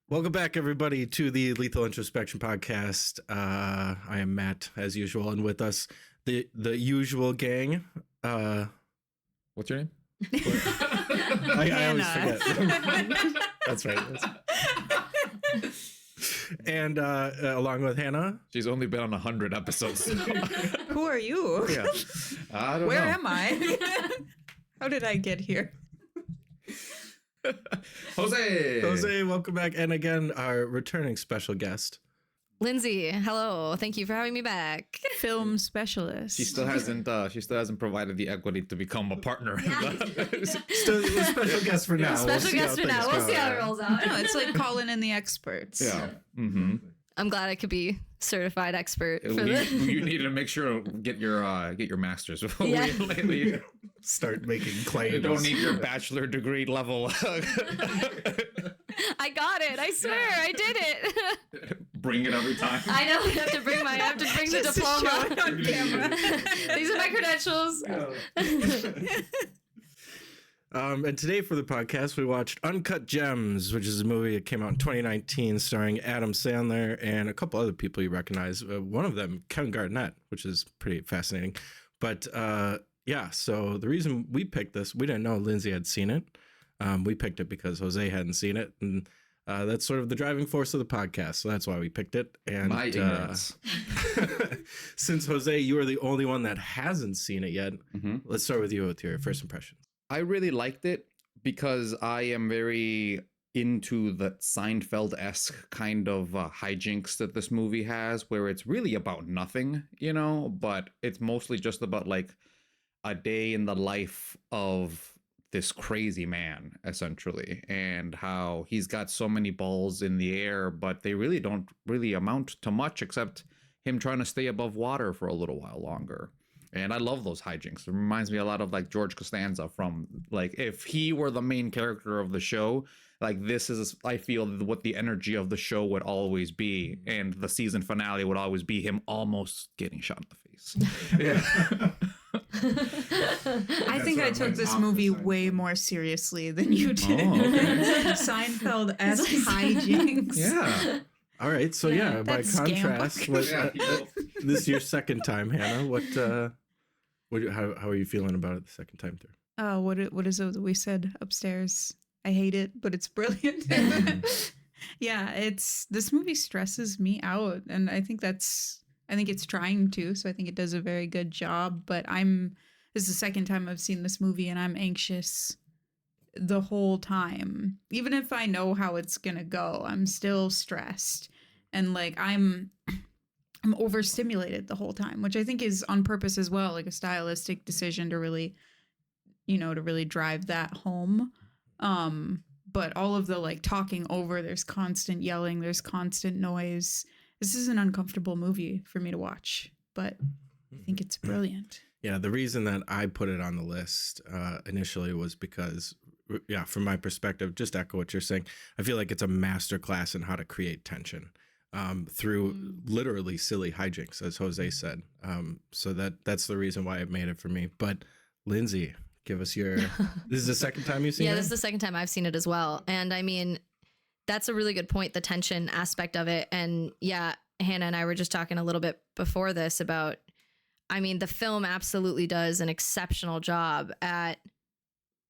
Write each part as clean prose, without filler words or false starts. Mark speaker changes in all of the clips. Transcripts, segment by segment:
Speaker 1: Welcome back, everybody, to the Lethal Introspection podcast. I am Matt, as usual, and with us, the usual gang.
Speaker 2: What's your name?
Speaker 1: I always forget. That's right. And along with Hannah.
Speaker 2: She's only been on 100 episodes.
Speaker 3: Who are you?
Speaker 2: Yeah. I don't know.
Speaker 3: Where am I? How did I get here?
Speaker 2: Jose,
Speaker 1: welcome back. And again, our returning special guest.
Speaker 4: Lindsay, hello. Thank you for having me back.
Speaker 3: Film specialist.
Speaker 2: She still hasn't provided the equity to become a partner.
Speaker 1: Still a special guest for now.
Speaker 4: Special guest for now. We'll see how it rolls out.
Speaker 3: No, it's like calling in the experts.
Speaker 2: Yeah. Mm-hmm.
Speaker 4: I'm glad I could be certified expert for this.
Speaker 2: You need to make sure to get your master's before we
Speaker 1: start making claims.
Speaker 2: You don't need your bachelor degree level.
Speaker 4: I got it. I swear, I did it.
Speaker 2: Bring it every time.
Speaker 4: I know. I have to bring the diploma
Speaker 3: on camera.
Speaker 4: These are my credentials.
Speaker 1: And today for the podcast, we watched Uncut Gems, which is a movie that came out in 2019 starring Adam Sandler and a couple other people you recognize. One of them, Kevin Garnett, which is pretty fascinating. But so the reason we picked this, we didn't know Lindsay had seen it. We picked it because Jose hadn't seen it. And that's sort of the driving force of the podcast. So that's why we picked it. And
Speaker 2: my ignorance.
Speaker 1: Since Jose, you are the only one that hasn't seen it yet, let's start with you with your first impressions.
Speaker 2: I really liked it because I am very into the Seinfeld-esque kind of hijinks that this movie has, where it's really about nothing, but it's mostly just about like a day in the life of this crazy man, essentially, and how he's got so many balls in the air, but they really don't really amount to much except him trying to stay above water for a little while longer. And I love those hijinks. It reminds me a lot of like George Costanza from like if he were the main character of the show, like this is, I feel, what the energy of the show would always be. And the season finale would always be him almost getting shot in the face. Yeah.
Speaker 3: I think I took this movie way more seriously than you did.
Speaker 2: Oh, okay.
Speaker 3: Seinfeld-esque hijinks.
Speaker 2: Yeah.
Speaker 1: All right. So by contrast, this is your second time, Hannah. How are you feeling about it the second time through?
Speaker 3: Oh, what is it that we said upstairs? I hate it, but it's brilliant. Yeah, this movie stresses me out, and I think it's trying to, so I think it does a very good job, but this is the second time I've seen this movie and I'm anxious the whole time. Even if I know how it's gonna go, I'm still stressed, and like I'm overstimulated the whole time, which I think is on purpose as well, like a stylistic decision to really drive that home. But all of the like talking over, there's constant yelling, there's constant noise. This is an uncomfortable movie for me to watch, but I think it's brilliant.
Speaker 1: Yeah, the reason that I put it on the list initially was because, from my perspective, just echo what you're saying. I feel like it's a masterclass in how to create tension through literally silly hijinks, as Jose said. So that's the reason why it made it for me. But Lindsay, give us your. This is the second time you've seen it?
Speaker 4: Yeah, this is the second time I've seen it as well. And I mean, that's a really good point, the tension aspect of it. And yeah, Hannah and I were just talking a little bit before this about, I mean, the film absolutely does an exceptional job at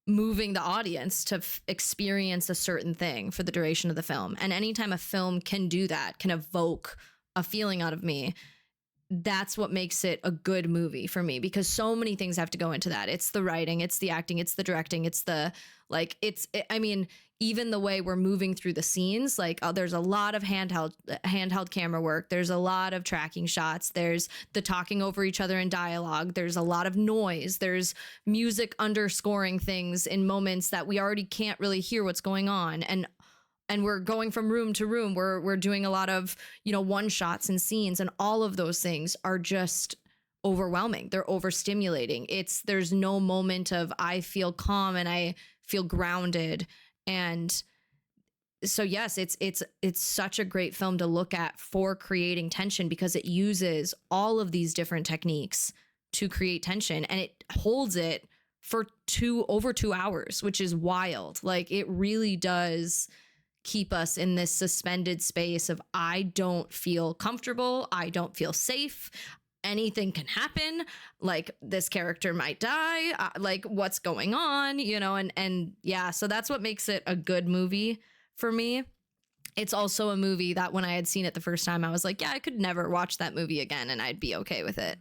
Speaker 4: moving the audience to experience a certain thing for the duration of the film. And anytime a film can do that, can evoke a feeling out of me, that's what makes it a good movie for me, because so many things have to go into that. It's the writing, it's the acting, it's the directing, it's the I mean, even the way we're moving through the scenes, like there's a lot of handheld camera work. There's a lot of tracking shots. There's the talking over each other in dialogue. There's a lot of noise. There's music underscoring things in moments that we already can't really hear what's going on. And we're going from room to room. We're doing a lot of, one shots and scenes, and all of those things are just overwhelming. They're overstimulating. There's no moment of I feel calm and I feel grounded. And so yes, it's such a great film to look at for creating tension, because it uses all of these different techniques to create tension, and it holds it for over 2 hours, which is wild. Like, it really does keep us in this suspended space of I don't feel comfortable, I don't feel safe, anything can happen, like this character might die, like what's going on, you know, and yeah, so that's what makes it a good movie for me. It's also a movie that when I had seen it the first time, I was like, yeah, I could never watch that movie again and I'd be okay with it.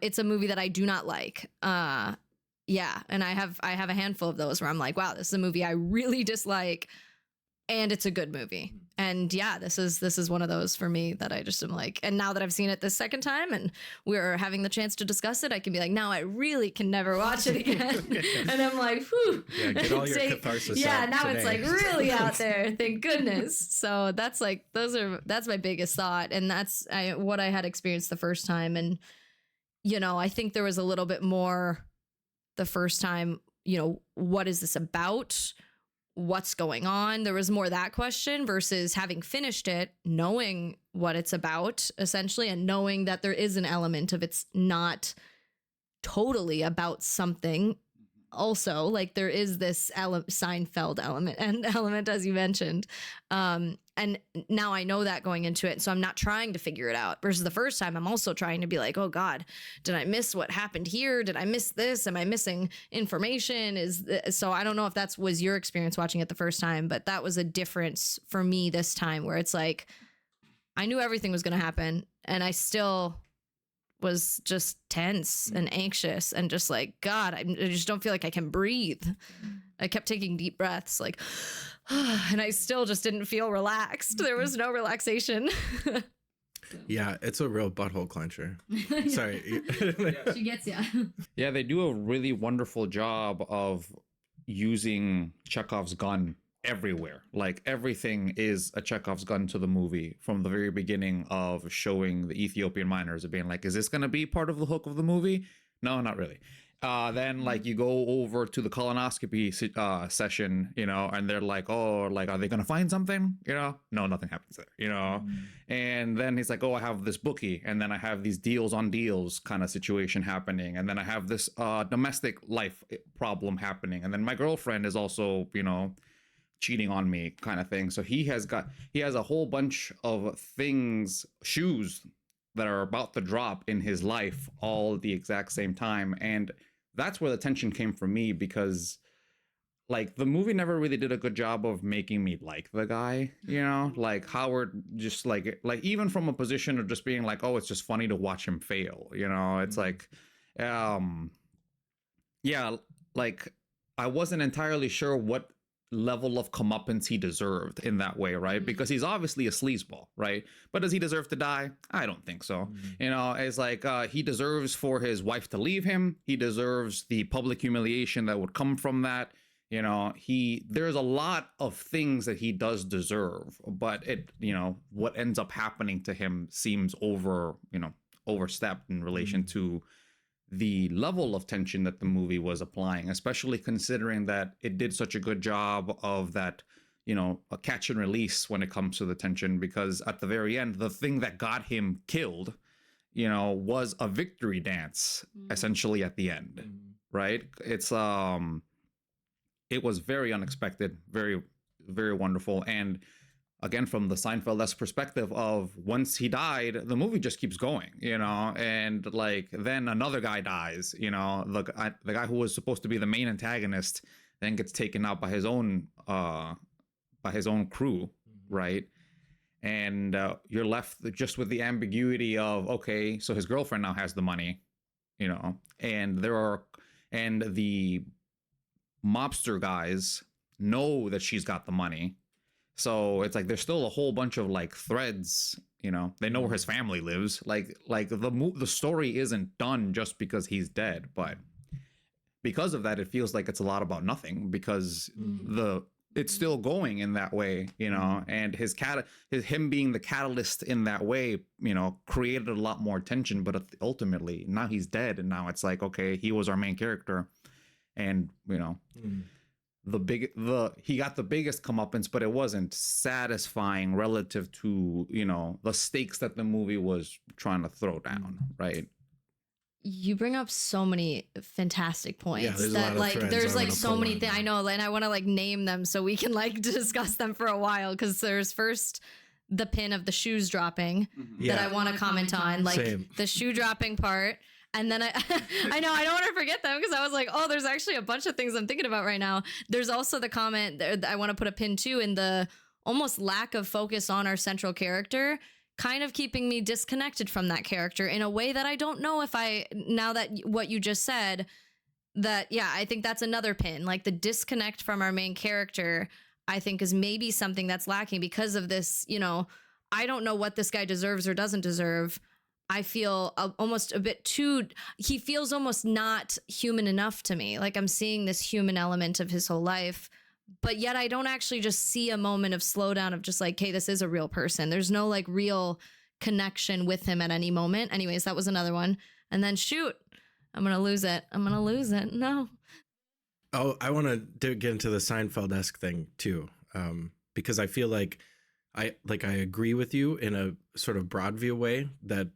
Speaker 4: It's a movie that I do not like. Yeah, and I have a handful of those where I'm like, wow, this is a movie I really dislike, and it's a good movie. And yeah, this is one of those for me that I just am like, and now that I've seen it this second time and we're having the chance to discuss it, I can be like, now I really can never watch it again. And I'm like, whew.
Speaker 1: Yeah, get all your catharsis out
Speaker 4: now
Speaker 1: today.
Speaker 4: it's like really out there. Thank goodness. So that's like, that's my biggest thought. And that's what I had experienced the first time. And, you know, I think there was a little bit more the first time, you know, what is this about? What's going on? There was more that question versus having finished it, knowing what it's about essentially, and knowing that there is an element of it's not totally about something. Also, like there is this Seinfeld element, as you mentioned. And now I know that going into it. So I'm not trying to figure it out versus the first time. I'm also trying to be like, oh God, did I miss what happened here? Did I miss this? Am I missing information? So I don't know if that was your experience watching it the first time, but that was a difference for me this time where it's like, I knew everything was going to happen and I still was just tense and anxious and just like, God, I just don't feel like I can breathe. I kept taking deep breaths like, and I still just didn't feel relaxed. There was no relaxation.
Speaker 1: Yeah, it's a real butthole clencher. Sorry.
Speaker 4: She gets ya.
Speaker 2: Yeah, they do a really wonderful job of using Chekhov's gun everywhere. Like everything is a Chekhov's gun to the movie from the very beginning of showing the Ethiopian miners of being like, is this going to be part of the hook of the movie? No, not really. Then like you go over to the colonoscopy session, you know, and they're like, oh, like, are they going to find something? You know, no, nothing happens there, you know? And then he's like, oh, I have this bookie. And then I have these deals on deals kind of situation happening. And then I have this domestic life problem happening. And then my girlfriend is also, you know, cheating on me kind of thing. So he has a whole bunch of things, shoes that are about to drop in his life all at the exact same time. And that's where the tension came from me, because like the movie never really did a good job of making me like the guy, you know, like Howard just like even from a position of just being like, oh, it's just funny to watch him fail, you know. It's like yeah, like I wasn't entirely sure what level of comeuppance he deserved in that way, right? Because he's obviously a sleazeball, right? But does he deserve to die? I don't think so. You know, it's like he deserves for his wife to leave him. He deserves the public humiliation that would come from that. You know, there's a lot of things that he does deserve, but it, you know, what ends up happening to him seems overstepped in relation to the level of tension that the movie was applying, especially considering that it did such a good job of that, you know, a catch and release when it comes to the tension, because at the very end, the thing that got him killed, you know, was a victory dance essentially at the end, right? It's it was very unexpected, very, very wonderful. And again, from the Seinfeld-esque perspective of once he died, the movie just keeps going, you know, and like then another guy dies, you know, the guy who was supposed to be the main antagonist then gets taken out by his own crew, right? And you're left just with the ambiguity of, okay, so his girlfriend now has the money, you know, and the mobster guys know that she's got the money. So it's like there's still a whole bunch of like threads, you know. They know where his family lives. Like the story isn't done just because he's dead, but because of that, it feels like it's a lot about nothing, because it's still going in that way, you know. And him being the catalyst in that way, you know, created a lot more tension. But ultimately, now he's dead, and now it's like, okay, he was our main character, and you know. He got the biggest comeuppance, but it wasn't satisfying relative to, you know, the stakes that the movie was trying to throw down, right?
Speaker 4: You bring up so many fantastic points
Speaker 1: there's a lot
Speaker 4: that
Speaker 1: of
Speaker 4: like
Speaker 1: threads
Speaker 4: there's
Speaker 1: I'm
Speaker 4: like
Speaker 1: gonna
Speaker 4: so
Speaker 1: pull
Speaker 4: many
Speaker 1: on
Speaker 4: things I
Speaker 1: that.
Speaker 4: know, and I want to like name them so we can like discuss them for a while, because there's first the pin of the shoes dropping that I want to comment on, like
Speaker 1: Same.
Speaker 4: the shoe dropping part. And then I I know I don't want to forget them, because I was like, oh, there's actually a bunch of things I'm thinking about right now. There's also the comment that I want to put a pin to in the almost lack of focus on our central character, kind of keeping me disconnected from that character in a way that I don't know if now that what you just said, that, yeah, I think that's another pin. Like the disconnect from our main character, I think is maybe something that's lacking because of this, I don't know what this guy deserves or doesn't deserve. I feel almost a bit he feels almost not human enough to me. Like I'm seeing this human element of his whole life, but yet I don't actually just see a moment of slowdown of just like, hey, this is a real person. There's no like real connection with him at any moment. Anyways, that was another one. And then shoot, I'm going to lose it. No.
Speaker 1: Oh, I want to get into the Seinfeld-esque thing too, because I feel like I agree with you in a sort of broad view way that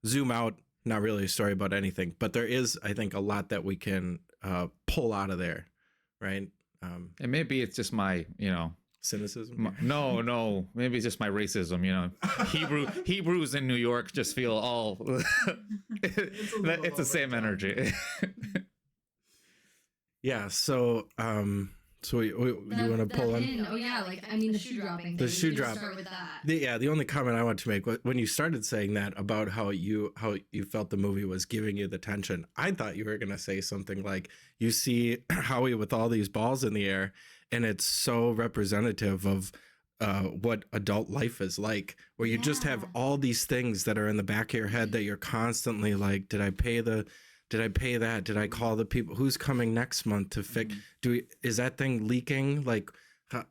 Speaker 1: zoom out, not really a story about anything, but there is, I think, a lot that we can pull out of there, right?
Speaker 2: And maybe it's just my,
Speaker 1: Cynicism.
Speaker 2: no, maybe it's just my racism. Hebrews in New York just feel all. It's the same energy.
Speaker 1: Yeah. So, you want to pull in?
Speaker 4: Oh yeah, like I mean the shoe dropping.
Speaker 1: The shoe drop.
Speaker 4: Start with that.
Speaker 1: The only comment I want to make, when you started saying that about how you felt the movie was giving you the tension, I thought you were going to say something like you see Howie with all these balls in the air, and it's so representative of what adult life is like, where you just have all these things that are in the back of your head that you're constantly like, did I pay that? Did I call the people? Who's coming next month to fix? Is that thing leaking? Like,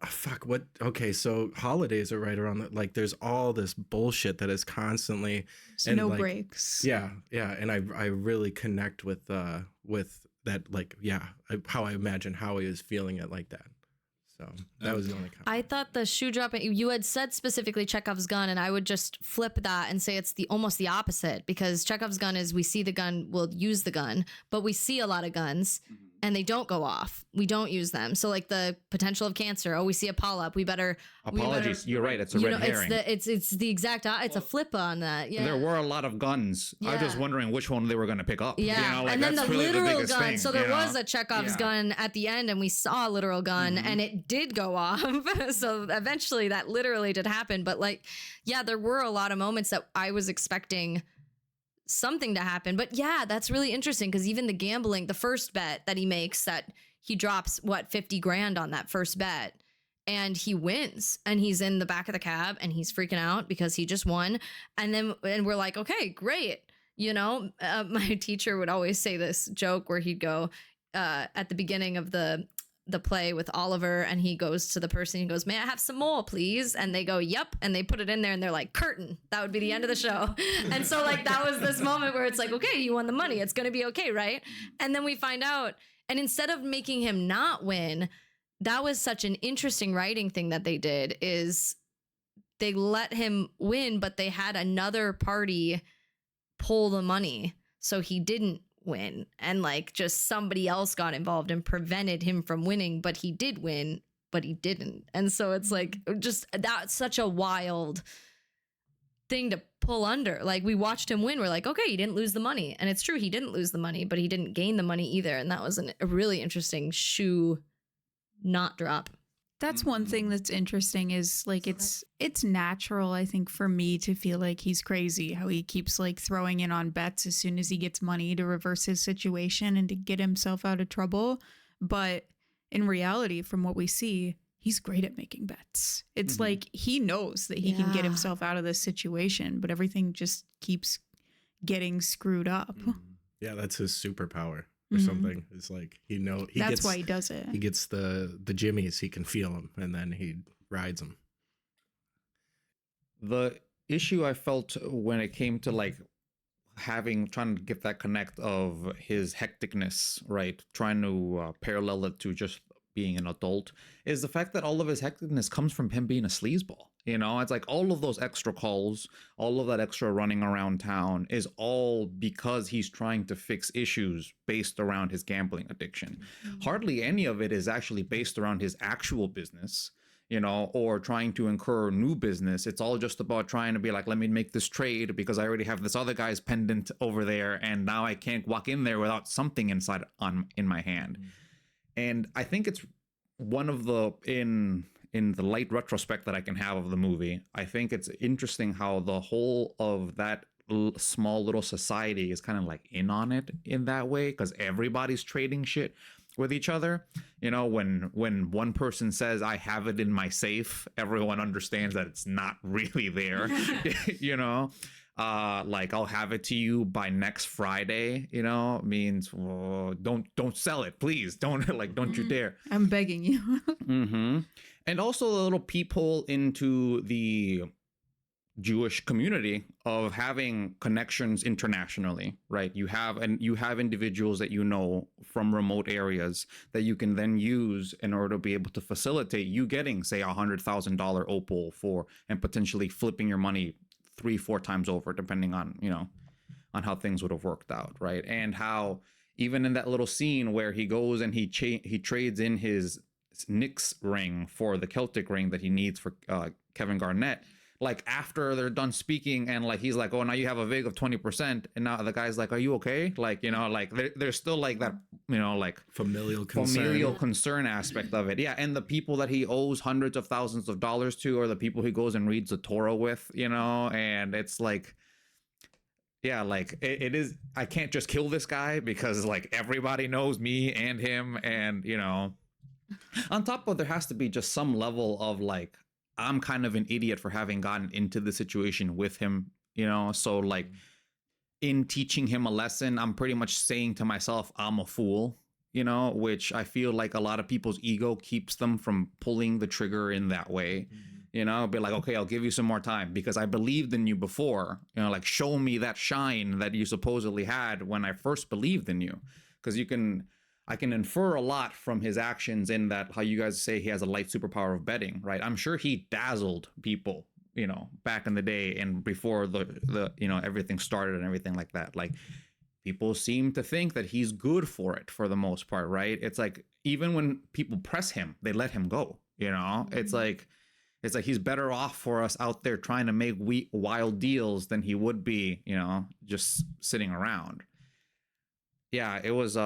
Speaker 1: fuck, what? Okay, so holidays are right around like there's all this bullshit that is constantly
Speaker 3: no
Speaker 1: like,
Speaker 3: breaks.
Speaker 1: Yeah, and I really connect with that, like, how I imagine Howie is feeling it like that. So that was the only comment.
Speaker 4: I thought the shoe dropping, you had said specifically Chekhov's gun, and I would just flip that and say it's almost the opposite, because Chekhov's gun is we see the gun, we'll use the gun, but we see a lot of guns and they don't go off. We don't use them. So like the potential of cancer. Oh, we see a polyp.
Speaker 2: Apologies. You're right. It's a red herring.
Speaker 4: It's the exact, it's a flip on that. Yeah.
Speaker 2: There were a lot of guns. I was just wondering which one they were going to pick up.
Speaker 4: Yeah. And then the literal gun. So there was a Chekhov's gun at the end, and we saw a literal gun and it did go off. So eventually that literally did happen. But like, yeah, there were a lot of moments that I was expecting something to happen. But yeah, that's really interesting, because even the gambling, the first bet that he makes, that he drops 50 grand on that first bet, and he wins, and he's in the back of the cab and he's freaking out because he just won. And we're like, okay, great. My teacher would always say this joke where he'd go at the beginning of the play with Oliver, and he goes to the person, he goes, may I have some more, please? And they go, yep. And they put it in there and they're like, curtain. That would be the end of the show. And so like, that was this moment where it's like, okay, you won the money. It's going to be okay. Right. And then we find out, and instead of making him not win, that was such an interesting writing thing that they did, is they let him win, but they had another party pull the money. So he didn't win, and like just somebody else got involved and prevented him from winning, but he did win, but he didn't. And so it's like, just that's such a wild thing to pull under. Like, we watched him win, we're like, okay, he didn't lose the money, and it's true, he didn't lose the money, but he didn't gain the money either. And that was a really interesting shoe not drop.
Speaker 3: That's one thing that's interesting, is like it's natural, I think, for me to feel like he's crazy, how he keeps like throwing in on bets as soon as he gets money to reverse his situation and to get himself out of trouble. But in reality, from what we see, he's great at making bets. It's like he knows that he can get himself out of this situation, but everything just keeps getting screwed up.
Speaker 1: Yeah, that's his superpower. Or something. It's like that's
Speaker 3: why he does it.
Speaker 1: He gets the jimmies, he can feel them, and then he rides them.
Speaker 2: The issue I felt when it came to like trying to get that connect of his hecticness, right? Trying to parallel it to just being an adult, is the fact that all of his hecticness comes from him being a sleazeball. You know, it's like all of those extra calls, all of that extra running around town is all because he's trying to fix issues based around his gambling addiction. Hardly any of it is actually based around his actual business, you know, or trying to incur new business. It's all just about trying to be like, let me make this trade because I already have this other guy's pendant over there, and now I can't walk in there without something inside in my hand. And I think it's one of the in the light retrospect that I can have of the movie, I think it's interesting how the whole of that small little society is kind of like in on it in that way, because everybody's trading shit with each other. You know, when one person says I have it in my safe, everyone understands that it's not really there. You know, like I'll have it to you by next Friday, you know, means don't sell it, please. Don't you dare.
Speaker 3: I'm begging you.
Speaker 2: Mm-hmm. And also a little peephole into the Jewish community of having connections internationally, right? You have individuals that you know from remote areas that you can then use in order to be able to facilitate you getting, say, $100,000 opal for, and potentially flipping your money 3-4 times over, depending on, you know, on how things would have worked out, right? And how even in that little scene where he goes and he trades in his Knicks ring for the Celtic ring that he needs for Kevin Garnett, like after they're done speaking and like he's like, oh, now you have a vig of 20%, and now the guy's like, are you okay? Like, you know, like there's still like that, you know, like familial concern aspect of it. Yeah. And the people that he owes hundreds of thousands of dollars to are the people he goes and reads the Torah with, you know. And it's like, yeah, like it is, I can't just kill this guy because like everybody knows me and him, and you know, on top of, there has to be just some level of like, I'm kind of an idiot for having gotten into the situation with him, you know? So like in teaching him a lesson, I'm pretty much saying to myself, I'm a fool, you know, which I feel like a lot of people's ego keeps them from pulling the trigger in that way. You know, be like, okay, I'll give you some more time because I believed in you before, you know, like show me that shine that you supposedly had when I first believed in you. Because I can infer a lot from his actions in that, how you guys say he has a light superpower of betting, right? I'm sure he dazzled people, you know, back in the day and before the you know, everything started and everything like that. Like people seem to think that he's good for it for the most part, right? It's like even when people press him, they let him go, you know? It's like he's better off for us out there trying to make wild deals than he would be, you know, just sitting around. Yeah, it was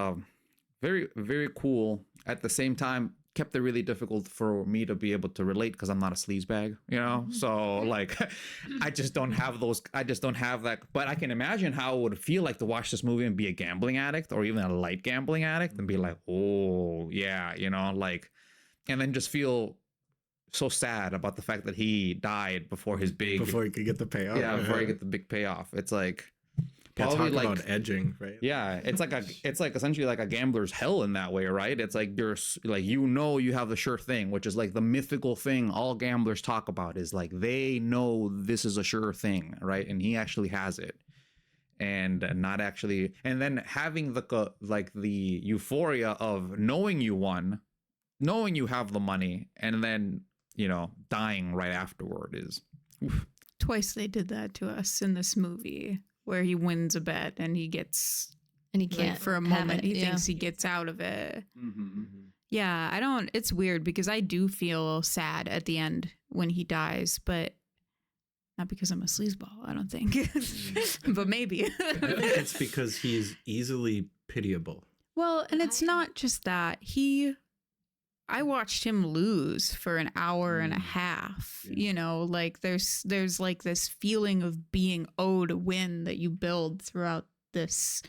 Speaker 2: very, very cool. At the same time, kept it really difficult for me to be able to relate because I'm not a sleazebag, you know? So like, I just don't have that. But I can imagine how it would feel like to watch this movie and be a gambling addict or even a light gambling addict and be like, oh yeah, you know, like, and then just feel so sad about the fact that he died before he could get the payoff. Yeah, before he get the big payoff. It's like probably
Speaker 1: talk
Speaker 2: like
Speaker 1: about edging, right?
Speaker 2: Yeah, it's like essentially like a gambler's hell in that way, right? It's like you're like, you know, you have the sure thing, which is like the mythical thing all gamblers talk about, is like they know this is a sure thing, right? And he actually has it, and not actually, and then having the like the euphoria of knowing you won, knowing you have the money, and then, you know, dying right afterward is oof.
Speaker 3: Twice they did that to us in this movie, where he wins a bet and he gets,
Speaker 4: and he can't,
Speaker 3: like, for a moment he thinks he gets out of it. Yeah, it's weird because I do feel sad at the end when he dies, but not because I'm a sleazeball, I don't think. But maybe.
Speaker 1: I think it's because he's easily pitiable.
Speaker 3: Well, and it's not just that. I watched him lose for an hour and a half. Yeah. You know, like there's like this feeling of being owed a win that you build throughout this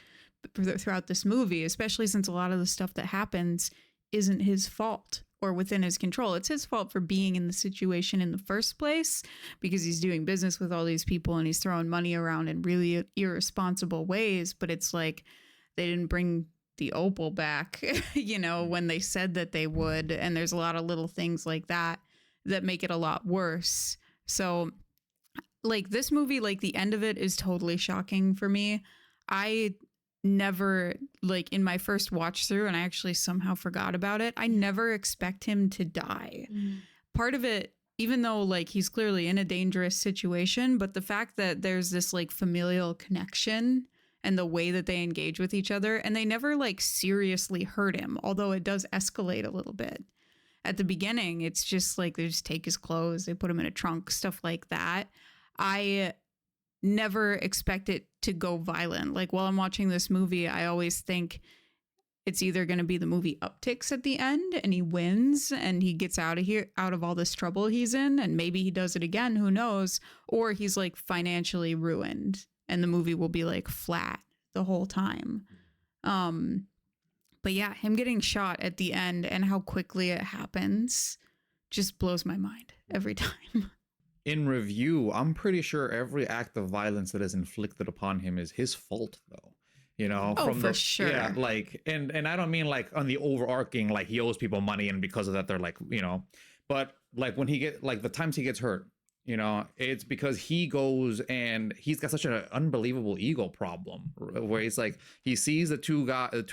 Speaker 3: movie, especially since a lot of the stuff that happens isn't his fault or within his control. It's his fault for being in the situation in the first place, because he's doing business with all these people and he's throwing money around in really irresponsible ways. But it's like they didn't bring the opal back, you know, when they said that they would. And there's a lot of little things like that make it a lot worse. So like this movie, like the end of it is totally shocking for me. I never, like in my first watch through, and I actually somehow forgot about it, I never expect him to die. Part of it, even though like he's clearly in a dangerous situation, but the fact that there's this like familial connection and the way that they engage with each other, and they never like seriously hurt him, although it does escalate a little bit. At the beginning, it's just like they just take his clothes, they put him in a trunk, stuff like that. I never expect it to go violent. Like while I'm watching this movie, I always think it's either going to be the movie upticks at the end and he wins and he gets out of all this trouble he's in, and maybe he does it again, who knows, or he's like financially ruined and the movie will be like flat the whole time. But yeah, him getting shot at the end and how quickly it happens just blows my mind every time.
Speaker 2: In review, I'm pretty sure every act of violence that is inflicted upon him is his fault, though. You know,
Speaker 3: oh, for sure.
Speaker 2: Yeah, like, and I don't mean like on the overarching, like he owes people money and because of that they're like, you know, but like when he get like the times he gets hurt, you know, it's because he goes and he's got such an unbelievable ego problem where he's like, he sees the two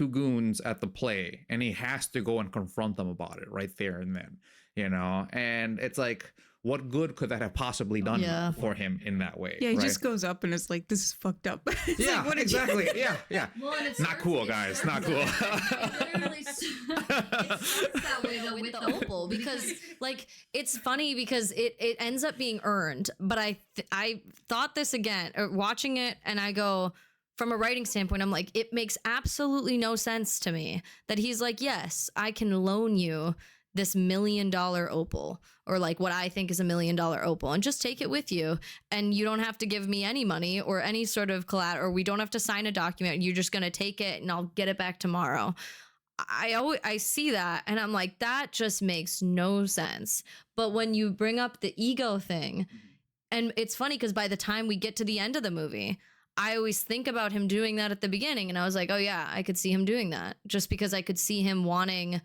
Speaker 2: goons at the play and he has to go and confront them about it right there and then, you know, and it's like, what good could that have possibly done for him in that way?
Speaker 3: Yeah, he just goes up and is like, this is fucked up.
Speaker 2: Yeah,
Speaker 3: like, what
Speaker 2: exactly. Yeah.
Speaker 4: Well, and
Speaker 2: Not cool, guys. Not cool.
Speaker 4: It literally starts that way though with the opal, because like it's funny because it ends up being earned. But I thought this again, watching it, and I go, from a writing standpoint, I'm like, it makes absolutely no sense to me that he's like, yes, I can loan you this $1 million opal, or like what I think is $1 million opal, and just take it with you, and you don't have to give me any money or any sort of collateral, or we don't have to sign a document. You're just going to take it and I'll get it back tomorrow. I see that and I'm like, that just makes no sense. But when you bring up the ego thing, and it's funny because by the time we get to the end of the movie, I always think about him doing that at the beginning, and I was like, oh yeah, I could see him doing that, just because I could see him wanting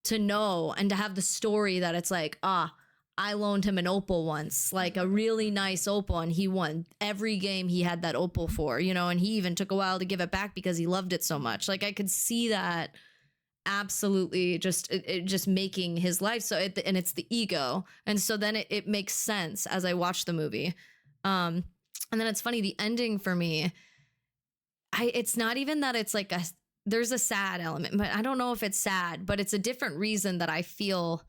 Speaker 4: to know and to have the story that it's like, I loaned him an opal once, like a really nice opal, and he won every game he had that opal for, you know, and he even took a while to give it back because he loved it so much. Like I could see that absolutely just making his life so and it's the ego, and so then it makes sense as I watch the movie. And then it's funny, the ending for me, it's not even that it's like there's a sad element, but I don't know if it's sad, but it's a different reason that I feel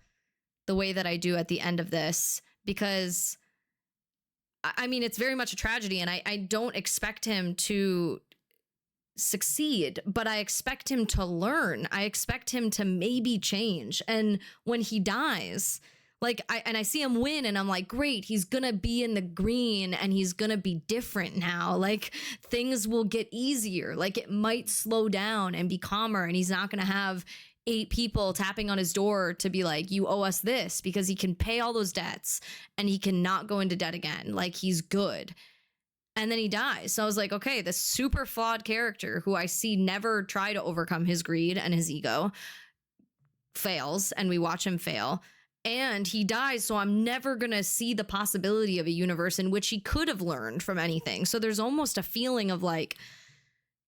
Speaker 4: the way that I do at the end of this, because I mean, it's very much a tragedy, and I don't expect him to succeed, but I expect him to learn. I expect him to maybe change. And when he dies, like I see him win, and I'm like, great, he's gonna be in the green and he's gonna be different now. Like things will get easier. Like it might slow down and be calmer, and he's not gonna have 8 people tapping on his door to be like, you owe us this, because he can pay all those debts and he cannot go into debt again. Like he's good. And then he dies. So I was like, okay, this super flawed character who I see never try to overcome his greed and his ego fails, and we watch him fail. And he dies, so I'm never going to see the possibility of a universe in which he could have learned from anything. So there's almost a feeling of like,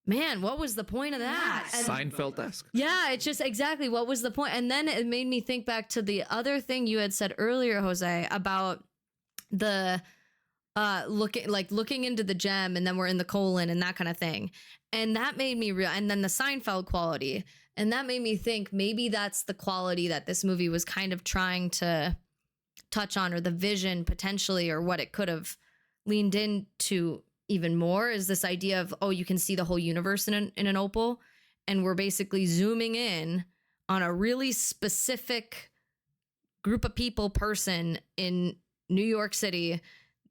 Speaker 4: man, what was the point of that?
Speaker 2: Seinfeld-esque.
Speaker 4: Yeah, it's just exactly what was the point. And then it made me think back to the other thing you had said earlier, Jose, about the looking into the gem, and then we're in the colon and that kind of thing. And that made me and then the Seinfeld quality. And that made me think maybe that's the quality that this movie was kind of trying to touch on, or the vision potentially, or what it could have leaned into even more, is this idea of, oh, you can see the whole universe in an opal. And we're basically zooming in on a really specific group of people, person in New York City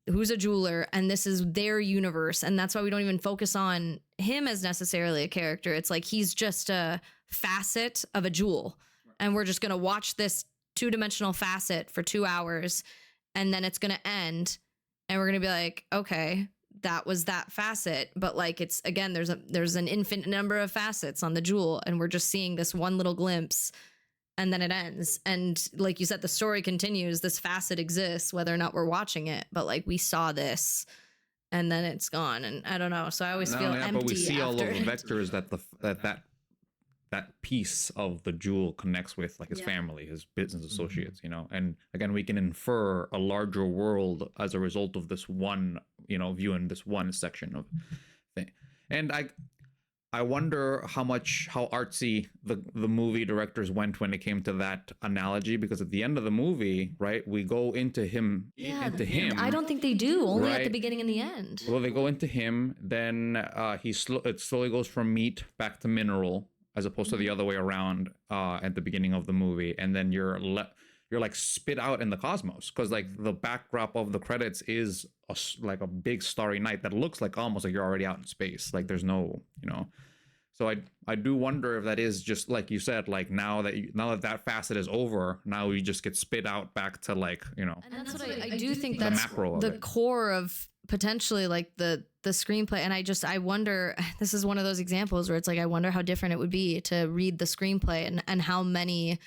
Speaker 4: who's a jeweler, and this is their universe. And that's why we don't even focus on him as necessarily a character. It's like he's just a facet of a jewel, and we're just going to watch this 2-dimensional facet for 2 hours, and then it's going to end, and we're going to be like, okay, that was that facet. But like, it's, again, there's an infinite number of facets on the jewel, and we're just seeing this one little glimpse, and then it ends. And like you said, the story continues. This facet exists whether or not we're watching it, but like we saw this, and then it's gone. And I don't know. So I always
Speaker 2: Not
Speaker 4: feel
Speaker 2: only that,
Speaker 4: empty
Speaker 2: but we see all of
Speaker 4: after
Speaker 2: the
Speaker 4: it.
Speaker 2: vectors that piece of the jewel connects with, like his
Speaker 4: Yeah.
Speaker 2: family, his business associates, and again, we can infer a larger world as a result of this one, view in this one section of thing. And I wonder how artsy the movie directors went when it came to that analogy, because at the end of the movie, right, we go into him.
Speaker 4: I don't think they do. Only at the
Speaker 2: Right.
Speaker 4: beginning and the end.
Speaker 2: Well, they go into him, then it slowly goes from meat back to mineral, as opposed to the other way around at the beginning of the movie, and then you're like spit out in the cosmos, because like the backdrop of the credits is like a big starry night that looks like almost like you're already out in space. Like there's no, So I do wonder if that is just like you said, like now that facet is over, now you just get spit out back to like,
Speaker 4: And that's what I do think
Speaker 2: the
Speaker 4: that's
Speaker 2: macro of
Speaker 4: the
Speaker 2: it.
Speaker 4: core of potentially like the screenplay. And I wonder, this is one of those examples where it's like, I wonder how different it would be to read the screenplay and how many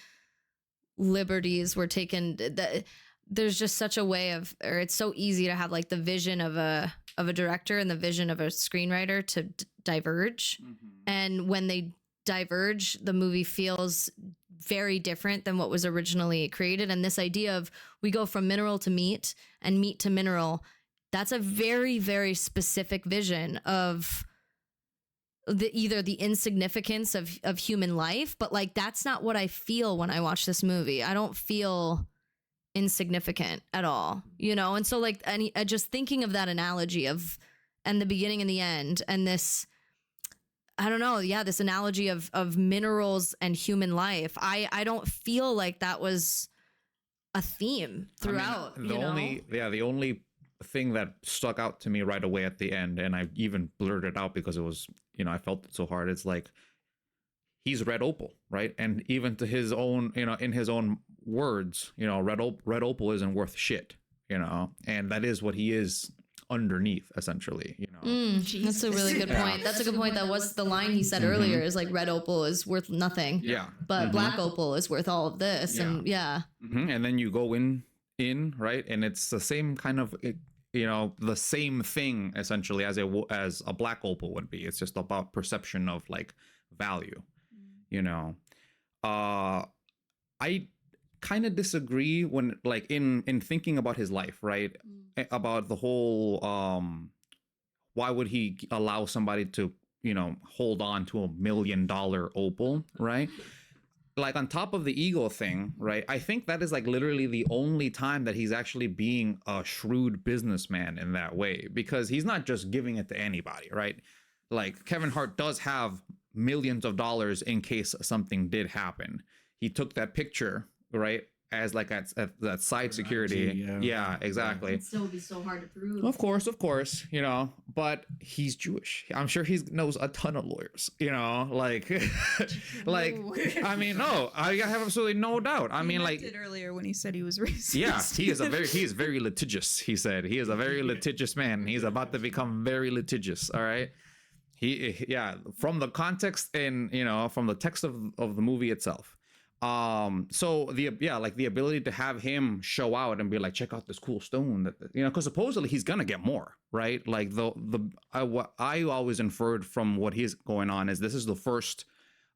Speaker 4: liberties were taken. That there's just such a way of, or it's so easy to have like the vision of a director and the vision of a screenwriter to diverge. And when they diverge, the movie feels very different than what was originally created. And this idea of we go from mineral to meat and meat to mineral, that's a very, very specific vision of either the insignificance of human life, but like that's not what I feel when I watch this movie. I don't feel insignificant at all, And so like, just thinking of that analogy of, and the beginning and the end, and this, I don't know, this analogy of minerals and human life. I don't feel like that was a theme throughout.
Speaker 2: The only thing that stuck out to me right away at the end, and I even blurted out because it was, I felt it so hard. It's like, he's Red Opal, right? And even to his own, in his own words, Red Opal isn't worth shit, and that is what he is underneath, essentially,
Speaker 4: That's a really good point. That's a good point. That was the line he said earlier, is like red opal is worth nothing.
Speaker 2: Yeah.
Speaker 4: But black opal is worth all of this.
Speaker 2: Yeah.
Speaker 4: And
Speaker 2: And then you go in, right? And it's the same kind of, the same thing essentially as a black opal would be. It's just about perception of like value, I kind of disagree when like in thinking about his life, right? About the whole why would he allow somebody to hold on to $1 million opal, right? Like on top of the ego thing, right? I think that is like literally the only time that he's actually being a shrewd businessman in that way, because he's not just giving it to anybody, right? Like Kevin Hart does have millions of dollars in case something did happen. He took that picture, right, as like at that side security. Yeah, exactly.
Speaker 4: it'd still be so hard to prove.
Speaker 2: Of course, but he's Jewish. I'm sure he knows a ton of lawyers, like, I mean, no, I have absolutely no doubt. I mean, like,
Speaker 3: did earlier when he said he was racist.
Speaker 2: yeah, he is very litigious. He said he is a very litigious man. He's about to become very litigious. All right. From the context and, from the text of the movie itself. So the ability to have him show out and be like, check out this cool stone that, because supposedly he's gonna get more, right? Like what I always inferred from what he's going on is this is the first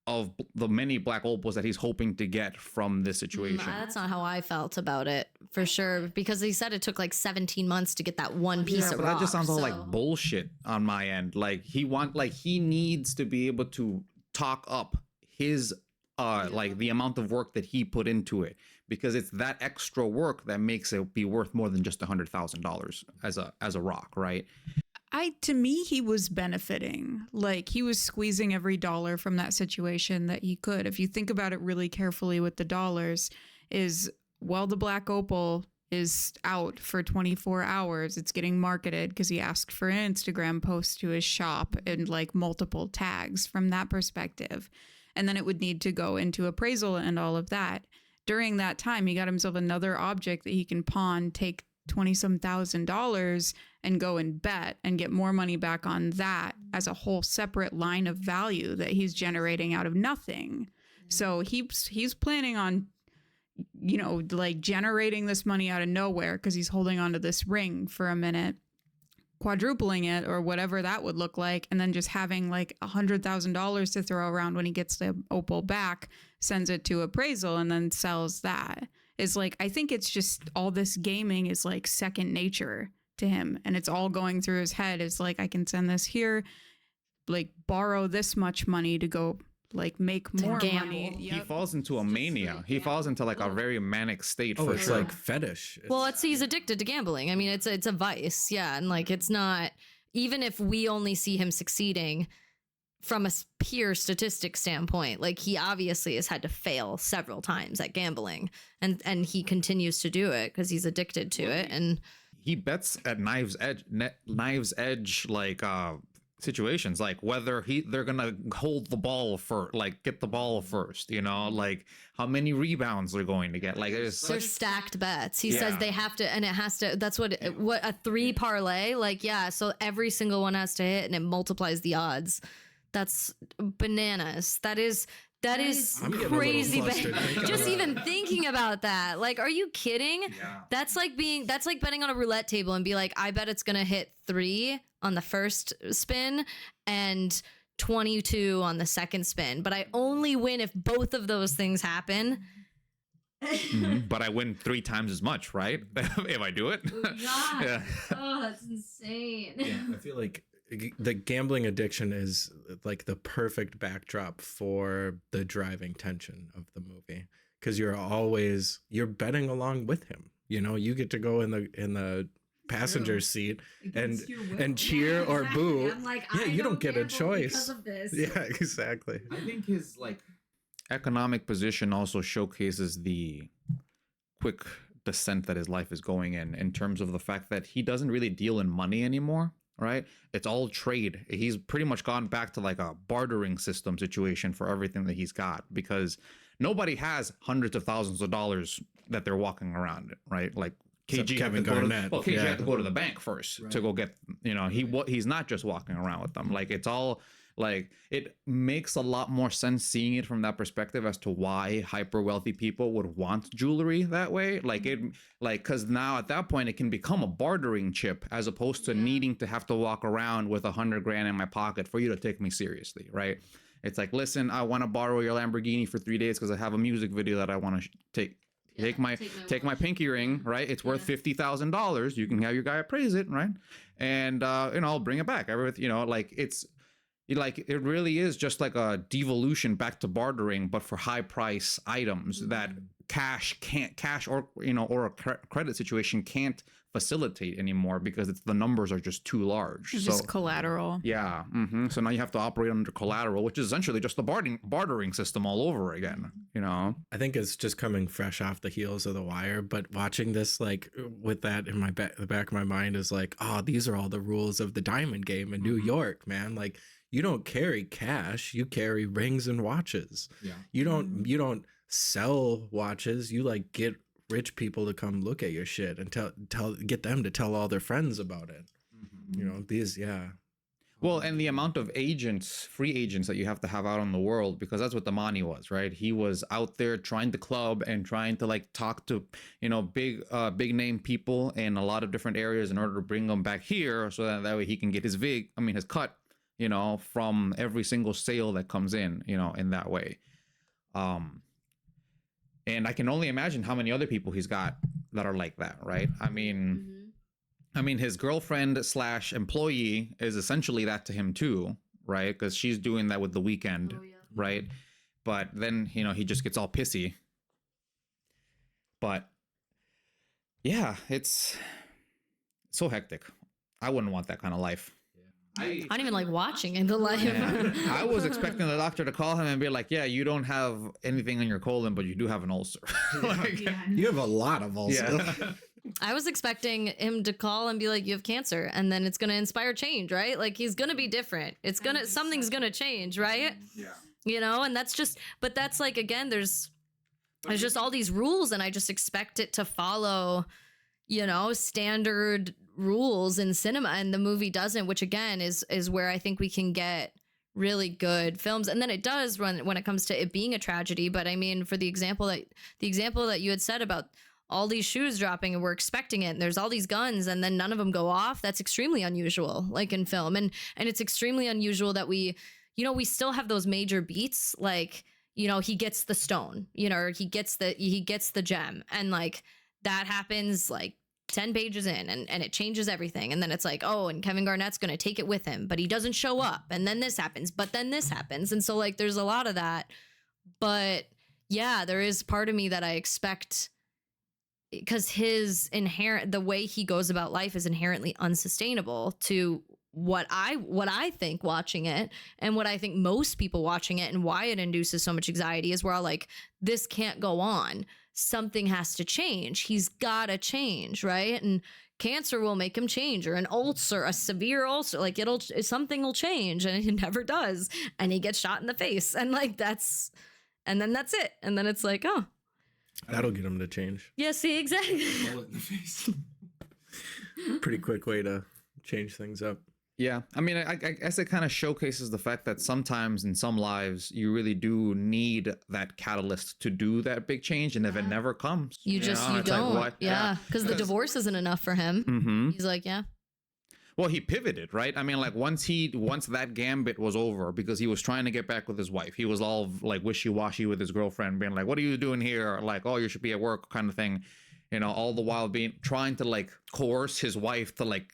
Speaker 2: of the many black opals that he's hoping to get from this situation.
Speaker 4: That's not how I felt about it, for sure, because he said it took like 17 months to get that one piece of
Speaker 2: but
Speaker 4: rock.
Speaker 2: that just sounds all like bullshit on my end. Like he needs to be able to talk up his like the amount of work that he put into it, because it's that extra work that makes it be worth more than just $100,000 as a rock, right?
Speaker 3: To me, he was benefiting. Like, he was squeezing every dollar from that situation that he could. If you think about it really carefully with the dollars, the black opal is out for 24 hours. It's getting marketed because he asked for an Instagram post to his shop and like multiple tags from that perspective. And then it would need to go into appraisal and all of that. During that time, he got himself another object that he can pawn, take $20-some thousand and go and bet and get more money back on that as a whole separate line of value that he's generating out of nothing. So he's planning on, like generating this money out of nowhere because he's holding onto this ring for a minute. quadrupling it or whatever that would look like, and then just having like $100,000 to throw around when he gets the opal back, sends it to appraisal, and then sells that. Is like, I think it's just all this gaming is like second nature to him, and it's all going through his head. It's like, I can send this here, like borrow this much money to go like make more
Speaker 4: gamble.
Speaker 3: money.
Speaker 2: He falls into a mania. He falls into like a very manic state.
Speaker 1: Oh,
Speaker 2: for
Speaker 1: it's
Speaker 2: sure.
Speaker 1: like fetish.
Speaker 4: Well, he's addicted to gambling. I mean, it's a vice, yeah, and like it's not, even if we only see him succeeding from a pure statistic standpoint, like he obviously has had to fail several times at gambling, and he continues to do it because he's addicted to it. And
Speaker 2: he bets at knives edge like situations, like whether they're gonna hold the ball for like get the ball first, you know, like how many rebounds they're going to get. Like
Speaker 4: they're stacked bets. He
Speaker 2: Yeah.
Speaker 4: says they have to, and it has to. That's what a 3 parlay. Like, yeah, so every single one has to hit, and it multiplies the odds. That's bananas. That is
Speaker 1: I'm getting a little
Speaker 4: crazy.
Speaker 1: flustered thinking
Speaker 4: Just
Speaker 1: about
Speaker 4: even thinking about that. Like, are you kidding?
Speaker 2: Yeah.
Speaker 4: That's like betting on a roulette table and be like, I bet it's gonna hit 3 on the first spin and 22 on the second spin, but I only win if both of those things happen.
Speaker 2: But I win 3 times as much, right? If I do it. Yeah.
Speaker 4: Oh, that's insane.
Speaker 1: I feel like the gambling addiction is like the perfect backdrop for the driving tension of the movie, because you're betting along with him. You know, you get to go in the passenger seat and cheer or boo.
Speaker 4: I'm like,
Speaker 1: yeah, you don't get a
Speaker 4: gamble
Speaker 1: choice
Speaker 4: because of this.
Speaker 1: Yeah, exactly.
Speaker 2: I think his like economic position also showcases the quick descent that his life is going in terms of the fact that he doesn't really deal in money anymore, right? It's all trade. He's pretty much gone back to like a bartering system situation for everything that he's got, because nobody has hundreds of thousands of dollars that they're walking around, right? Like KG had to go to, KG had to go to the bank first to go get, you know, he's not just walking around with them. Like, it's all like, it makes a lot more sense seeing it from that perspective as to why hyper wealthy people would want jewelry that way. Like because now at that point it can become a bartering chip, as opposed to needing to have to walk around with $100 grand in my pocket for you to take me seriously, right? It's like, listen, I want to borrow your Lamborghini for 3 days because I have a music video that I want to take. Take my pinky ring, right? It's worth $50,000. You can have your guy appraise it, right? And I'll bring it back. Like it really is just like a devolution back to bartering, but for high price items that cash or or a credit situation can't facilitate anymore, because the numbers are just too large.
Speaker 3: It's just collateral.
Speaker 2: Yeah. So now you have to operate under collateral, which is essentially just the bartering system all over again, you know?
Speaker 1: I think it's just coming fresh off the heels of The Wire, but watching this, like, with that in the back of my mind is like, oh, these are all the rules of the diamond game in New York, man. Like, you don't carry cash, you carry rings and watches. Yeah. You don't sell watches, you like get rich people to come look at your shit and get them to tell all their friends about it. You know, well, and the amount of free agents that you have to have out in the world, because that's what Damani was, right? He was out there trying to club and trying to like talk to, big name people in a lot of different areas in order to bring them back here, so that way he can get his cut, from every single sale that comes in, in that way. And I can only imagine how many other people he's got that are like that, right? I mean, his girlfriend / employee is essentially that to him too, right? Because she's doing that with The Weeknd, right? But then, he just gets all pissy. But yeah, it's so hectic. I wouldn't want that kind of life.
Speaker 4: I don't even like watching in the life.
Speaker 2: Yeah. I was expecting the doctor to call him and be like, yeah, you don't have anything in your colon, but you do have an ulcer.
Speaker 1: You have a lot of ulcers.
Speaker 2: Yeah.
Speaker 4: I was expecting him to call and be like, you have cancer, and then it's going to inspire change, right? Like, he's going to be different. Something's going to change, right? Yeah. And that's just, but that's like, again, there's just all these rules, and I just expect it to follow, standard rules in cinema, and the movie doesn't, which again is where I think we can get really good films. And then it does when it comes to it being a tragedy. But I mean, for the example that you had said about all these shoes dropping and we're expecting it. And there's all these guns and then none of them go off. That's extremely unusual, like in film. And it's extremely unusual that we still have those major beats. Like, he gets the stone, or he gets the gem. And like that happens like 10 pages in and it changes everything. And then it's like, oh, and Kevin Garnett's going to take it with him, but he doesn't show up. And then this happens, but then this happens. And so like, there's a lot of that, but yeah, there is part of me that I expect, because the way he goes about life is inherently unsustainable to what I think watching it, and what I think most people watching it, and why it induces so much anxiety is we're all like, this can't go on. Something has to change. He's got to change, right? And cancer will make him change, or an ulcer, a severe ulcer, like something will change, and it never does. And he gets shot in the face, and like and then that's it. And then it's like, oh,
Speaker 1: that'll get him to change.
Speaker 4: Yeah, see, exactly.
Speaker 1: Bullet in the face. Pretty quick way to change things up.
Speaker 2: Yeah, I mean, I guess it kind of showcases the fact that sometimes in some lives you really do need that catalyst to do that big change, and if it never comes,
Speaker 4: you don't.
Speaker 2: Like,
Speaker 4: yeah, because the divorce isn't enough for him.
Speaker 2: Mm-hmm.
Speaker 4: He's like, yeah.
Speaker 2: Well, he pivoted, right? I mean, like once that gambit was over, because he was trying to get back with his wife, he was all like wishy-washy with his girlfriend, being like, "What are you doing here?" Like, "Oh, you should be at work," kind of thing. All the while trying to like coerce his wife to like,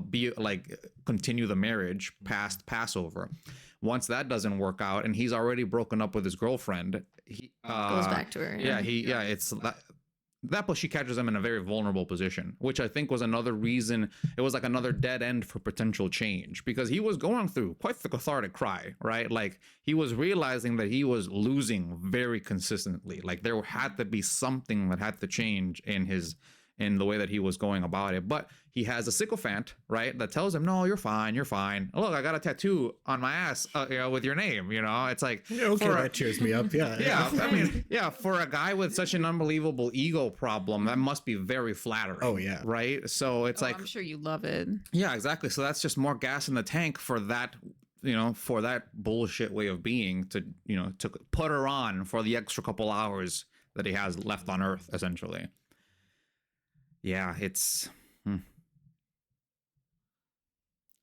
Speaker 2: be like continue the marriage past Passover. Once that doesn't work out, and he's already broken up with his girlfriend, he
Speaker 4: goes back to her.
Speaker 2: Yeah, it's that plus she catches him in a very vulnerable position, which I think was another reason. It was like another dead end for potential change, because he was going through quite the cathartic cry, right? Like he was realizing that he was losing very consistently. Like there had to be something that had to change in the way that he was going about it. But he has a sycophant, right, that tells him, "No, you're fine, you're fine. Look, I got a tattoo on my ass, with your name." It's like,
Speaker 1: yeah, okay, that cheers me up. Yeah,
Speaker 2: yeah. I mean, yeah, for a guy with such an unbelievable ego problem, that must be very flattering.
Speaker 1: Oh yeah,
Speaker 2: right. So it's like,
Speaker 3: I'm sure you love it.
Speaker 2: Yeah, exactly. So that's just more gas in the tank for that. For that bullshit way of being, to put her on for the extra couple hours that he has left on Earth, essentially. Yeah, it's.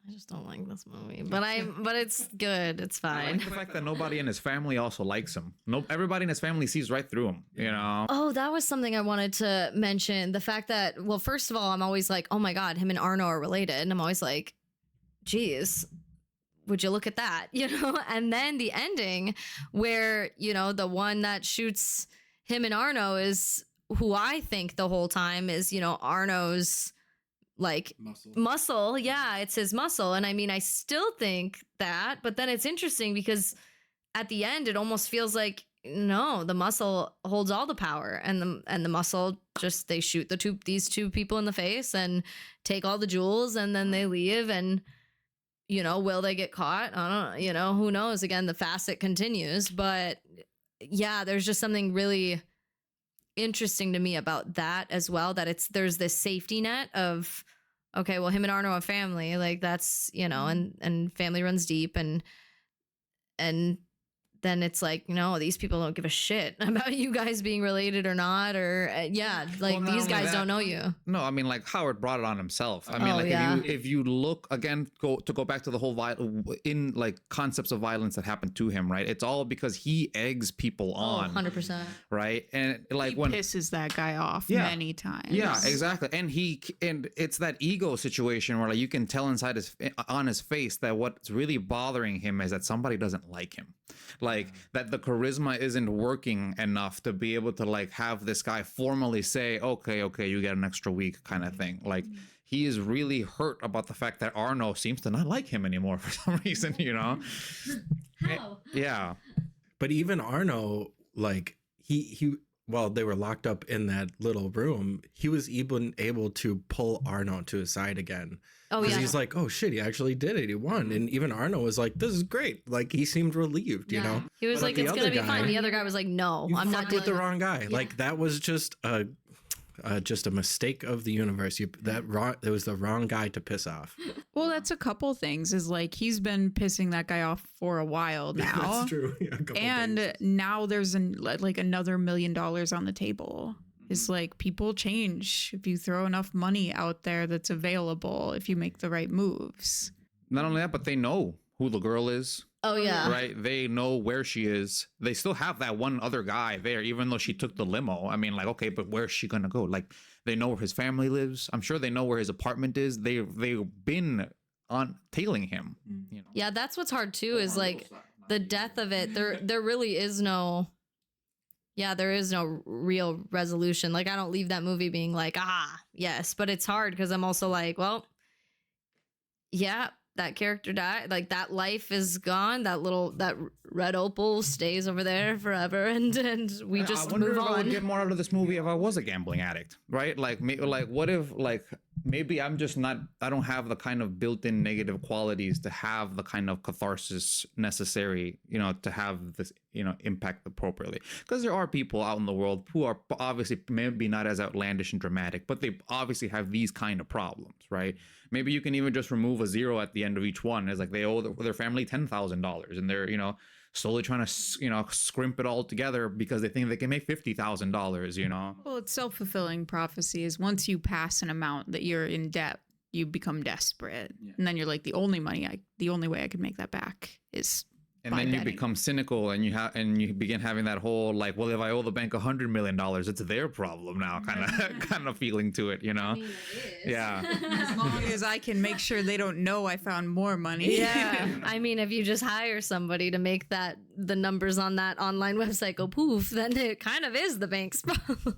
Speaker 4: I just don't like this movie, but it's good. It's fine.
Speaker 2: I like the fact that nobody in his family also likes him. Everybody in his family sees right through him.
Speaker 4: Oh, that was something I wanted to mention. The fact that, well, first of all, I'm always like, oh my God, him and Arno are related, and I'm always like, geez, would you look at that? And then the ending where the one that shoots him and Arno is who I think the whole time is Arno's like muscle. Yeah, it's his muscle. And I mean, I still think that, but then it's interesting because at the end it almost feels like no, the muscle holds all the power, and the muscle just, they shoot these two people in the face and take all the jewels, and then they leave. And will they get caught? I don't know. Who knows? Again, the facet continues, but yeah, there's just something really interesting to me about that as well, that there's this safety net of, okay, well, him and Arno have family, like that's, and family runs deep, and then it's like, no, these people don't give a shit about you guys being related or not, or these guys don't know you.
Speaker 2: No, I mean, like Howard brought it on himself. I mean, if you look again, go back to the whole concepts of violence that happened to him, right? It's all because he eggs people on,
Speaker 4: 100%,
Speaker 2: right? And like
Speaker 3: he pisses that guy off many times.
Speaker 2: Yeah, exactly. And it's that ego situation where like you can tell on his face that what's really bothering him is that somebody doesn't like him. Like that the charisma isn't working enough to be able to like have this guy formally say, okay, you get an extra week kind of thing. Like he is really hurt about the fact that Arno seems to not like him anymore for some reason,
Speaker 4: How?
Speaker 2: Yeah.
Speaker 1: But even Arno, like he while they were locked up in that little room, he was even able to pull Arno to his side again. Oh, yeah. Because he's like, oh, shit, he actually did it. He won. And even Arno was like, this is great. Like, he seemed relieved, He
Speaker 4: was like, it's going to be fine. The other guy was like, no, I'm not
Speaker 1: with the wrong guy. Yeah. Like, that was just a mistake of the universe. It was the wrong guy to piss off.
Speaker 3: Well, that's a couple things. Is like he's been pissing that guy off for a while now.
Speaker 1: That's true. Yeah,
Speaker 3: and now there's another $1 million on the table. is like people change if you throw enough money out there that's available, if you make the right moves.
Speaker 2: Not only that, but they know who the girl is.
Speaker 4: Oh yeah.
Speaker 2: Right. They know where she is. They still have that one other guy there, even though she took the limo. I mean, like, okay, but where's she gonna go? Like, they know where his family lives. I'm sure they know where his apartment is. They've been on tailing him. You know?
Speaker 4: Yeah, that's what's hard too, is like the death of it. There really is no. Yeah, there is no real resolution. Like, I don't leave that movie being like, yes, but it's hard because I'm also like, well, yeah, that character died. Like, that life is gone. That red opal stays over there forever, and we just
Speaker 2: I wonder
Speaker 4: move
Speaker 2: if I would
Speaker 4: on.
Speaker 2: get more out of this movie if I was a gambling addict, right? Like, what if, like, maybe I'm just not. I don't have the kind of built-in negative qualities to have the kind of catharsis necessary, you know, to have this, you know, impact appropriately. Because there are people out in the world who are obviously maybe not as outlandish and dramatic, but they obviously have these kind of problems, right? Maybe you can even just remove a zero at the end of each one. It's like they owe their family $10,000, and they're, you know, slowly trying to, you know, scrimp it all together because they think they can make $50,000, you know?
Speaker 3: Well, it's self-fulfilling prophecy is once you pass an amount that you're in debt, you become desperate. Yeah. And then you're like, the only way I can make that back is
Speaker 2: and then you become cynical, and you begin having that whole like, well, if I owe the bank $100 million, it's their problem now kind of feeling to it, you know?
Speaker 4: I mean, it is.
Speaker 2: Yeah.
Speaker 3: As long as I can make sure they don't know I found more money.
Speaker 4: Yeah. I mean, if you just hire somebody to make the numbers on that online website go poof, then it kind of is the bank's problem.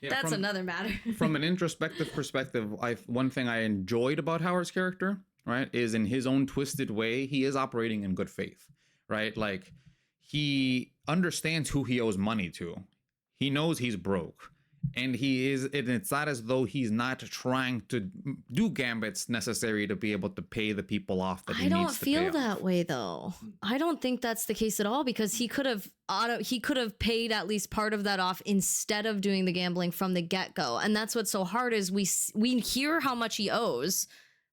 Speaker 2: Yeah,
Speaker 4: That's another matter.
Speaker 2: From an introspective perspective, one thing I enjoyed about Howard's character, right, is in his own twisted way, he is operating in good faith, right? Like, he understands who he owes money to. He knows he's broke. And it's not as though he's not trying to do gambits necessary to be able to pay the people off that he needs to pay off.
Speaker 4: I don't feel that way though. I don't think that's the case at all, because he could have paid at least part of that off instead of doing the gambling from the get-go. And that's what's so hard is we hear how much he owes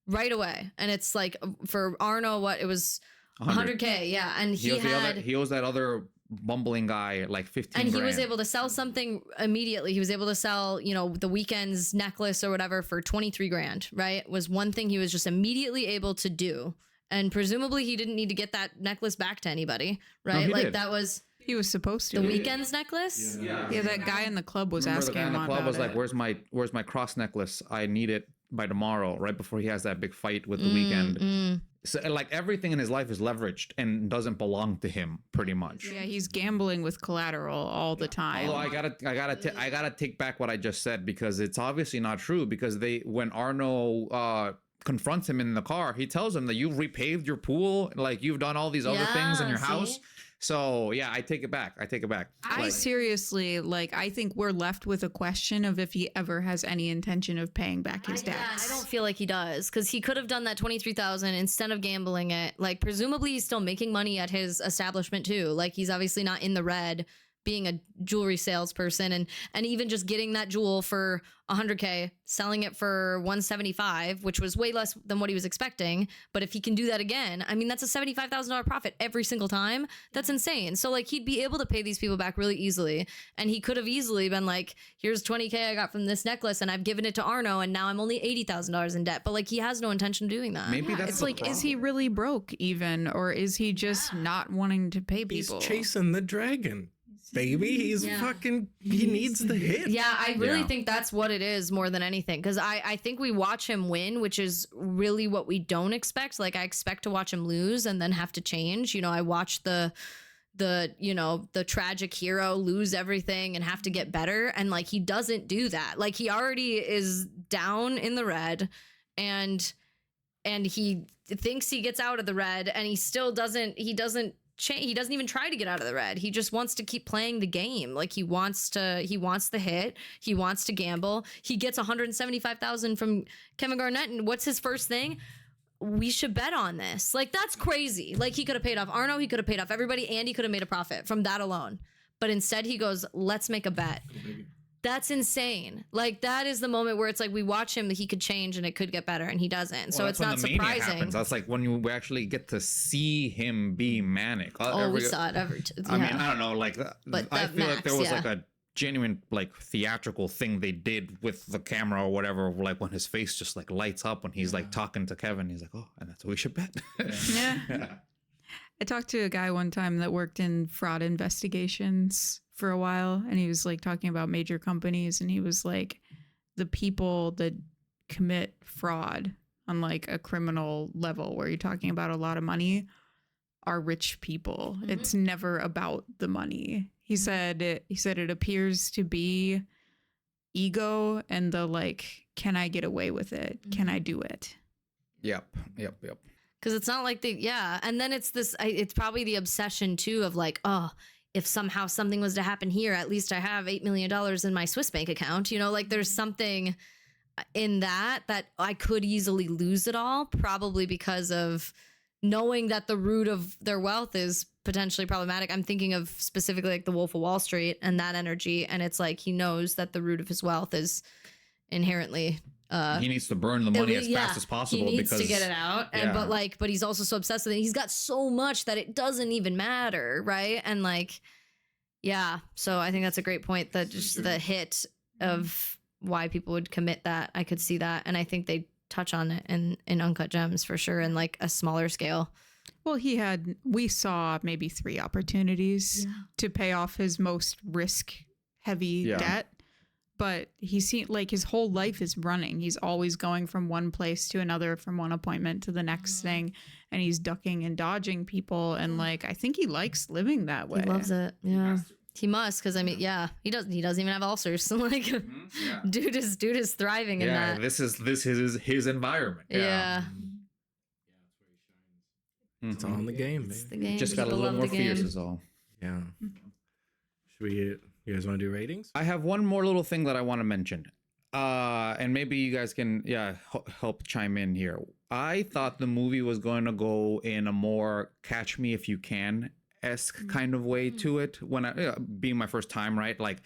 Speaker 4: right away. And it's like for Arno, what it was 100K. Yeah. And he
Speaker 2: owes that other bumbling guy like 15
Speaker 4: and he
Speaker 2: grand.
Speaker 4: Was able to sell something immediately. He was able to sell, you know, the Weeknd's necklace or whatever for 23 grand, right? Was one thing he was just immediately able to do. And presumably he didn't need to get that necklace back to anybody, right?
Speaker 2: No,
Speaker 4: like
Speaker 2: did.
Speaker 4: That was
Speaker 3: he was supposed to.
Speaker 4: The Weeknd's necklace?
Speaker 3: Yeah, that guy in the club was
Speaker 2: Remember
Speaker 3: asking
Speaker 2: the guy in
Speaker 3: him
Speaker 2: the club
Speaker 3: about
Speaker 2: was
Speaker 3: it.
Speaker 2: like, where's my cross necklace? I need it by tomorrow, right before he has that big fight with the Weeknd. So like everything in his life is leveraged and doesn't belong to him pretty much.
Speaker 3: Yeah, he's gambling with collateral all the time.
Speaker 2: Although I gotta take back what I just said, because it's obviously not true, because when Arno confronts him in the car, he tells him that you've repaved your pool, like you've done all these other things in your house. So yeah, I take it back.
Speaker 3: I seriously, like, I think we're left with a question of if he ever has any intention of paying back his debts.
Speaker 4: I don't feel like he does, because he could have done that 23,000 instead of gambling it. Like, presumably he's still making money at his establishment too. Like, he's obviously not in the red being a jewelry salesperson, and even just getting that jewel for 100K, selling it for 175, which was way less than what he was expecting. But if he can do that again, I mean, that's a $75,000 profit every single time. That's insane. So like, he'd be able to pay these people back really easily. And he could have easily been like, here's 20K I got from this necklace and I've given it to Arno and now I'm only $80,000 in debt. But like, he has no intention of doing that.
Speaker 2: Maybe that's
Speaker 3: it's like, problem. Is he really broke even? Or is he just not wanting to pay people?
Speaker 1: He's chasing the dragon. Baby, he's fucking, he needs the hit.
Speaker 4: Yeah, I really think that's what it is more than anything. Because I think we watch him win, which is really what we don't expect. Like, I expect to watch him lose and then have to change. You know, I watch the tragic hero lose everything and have to get better. And like, he doesn't do that. Like, he already is down in the red and he thinks he gets out of the red and he still doesn't, he doesn't even try to get out of the red. He just wants to keep playing the game. Like, he wants the hit. He wants to gamble. He gets 175,000 from Kevin Garnett. And what's his first thing? We should bet on this. Like, that's crazy. Like, he could have paid off Arno. He could have paid off everybody, and he could have made a profit from that alone. But instead he goes, let's make a bet. That's insane. Like, that is the moment where it's like, we watch him, that he could change and it could get better, and he doesn't. So it's not surprising.
Speaker 2: That's like when you actually get to see him be manic.
Speaker 4: We saw it.
Speaker 2: I mean, I don't know. Like,
Speaker 4: but
Speaker 2: I feel like there was like genuine like theatrical thing they did with the camera or whatever, like when his face just like lights up when he's like talking to Kevin. He's like, oh, and that's what we should bet.
Speaker 3: Yeah. I talked to a guy one time that worked in fraud investigations for a while, and he was like talking about major companies, and he was like, the people that commit fraud on like a criminal level where you're talking about a lot of money are rich people. Mm-hmm. It's never about the money. He said it appears to be ego and the like, can I get away with it? Mm-hmm. Can I do it?
Speaker 2: Yep.
Speaker 4: Because it's not like and then it's it's probably the obsession too of like, oh, if somehow something was to happen here, at least I have $8 million in my Swiss bank account. You know, like there's something in that I could easily lose it all, probably because of knowing that the root of their wealth is potentially problematic. I'm thinking of specifically like the Wolf of Wall Street and that energy. And it's like, he knows that the root of his wealth is inherently,
Speaker 2: he needs to burn the money as fast as possible.
Speaker 4: He needs to get it out. And but he's also so obsessed with it. He's got so much that it doesn't even matter. Right. And like, yeah. So I think that's a great point, that just the hit of why people would commit that. I could see that. And I think they touch on it in Uncut Gems for sure, in like a smaller scale.
Speaker 3: Well, we saw maybe 3 opportunities to pay off his most risk heavy debt, but he seemed like his whole life is running. He's always going from one place to another, from one appointment to the next thing, and he's ducking and dodging people. And like, I think he likes living that way.
Speaker 4: He loves it. Yeah. He must, because I mean, he doesn't even have ulcers. So like, dude is thriving in that.
Speaker 2: This is his environment.
Speaker 4: Yeah.
Speaker 1: It's all in the game,
Speaker 4: It's the game.
Speaker 2: Just got a little more fierce is all.
Speaker 1: Yeah. You guys want to do ratings?
Speaker 2: I have one more little thing that I want to mention. And maybe you guys can help chime in here. I thought the movie was going to go in a more Catch Me If You Can esque kind of way to it, when being my first time, right? Like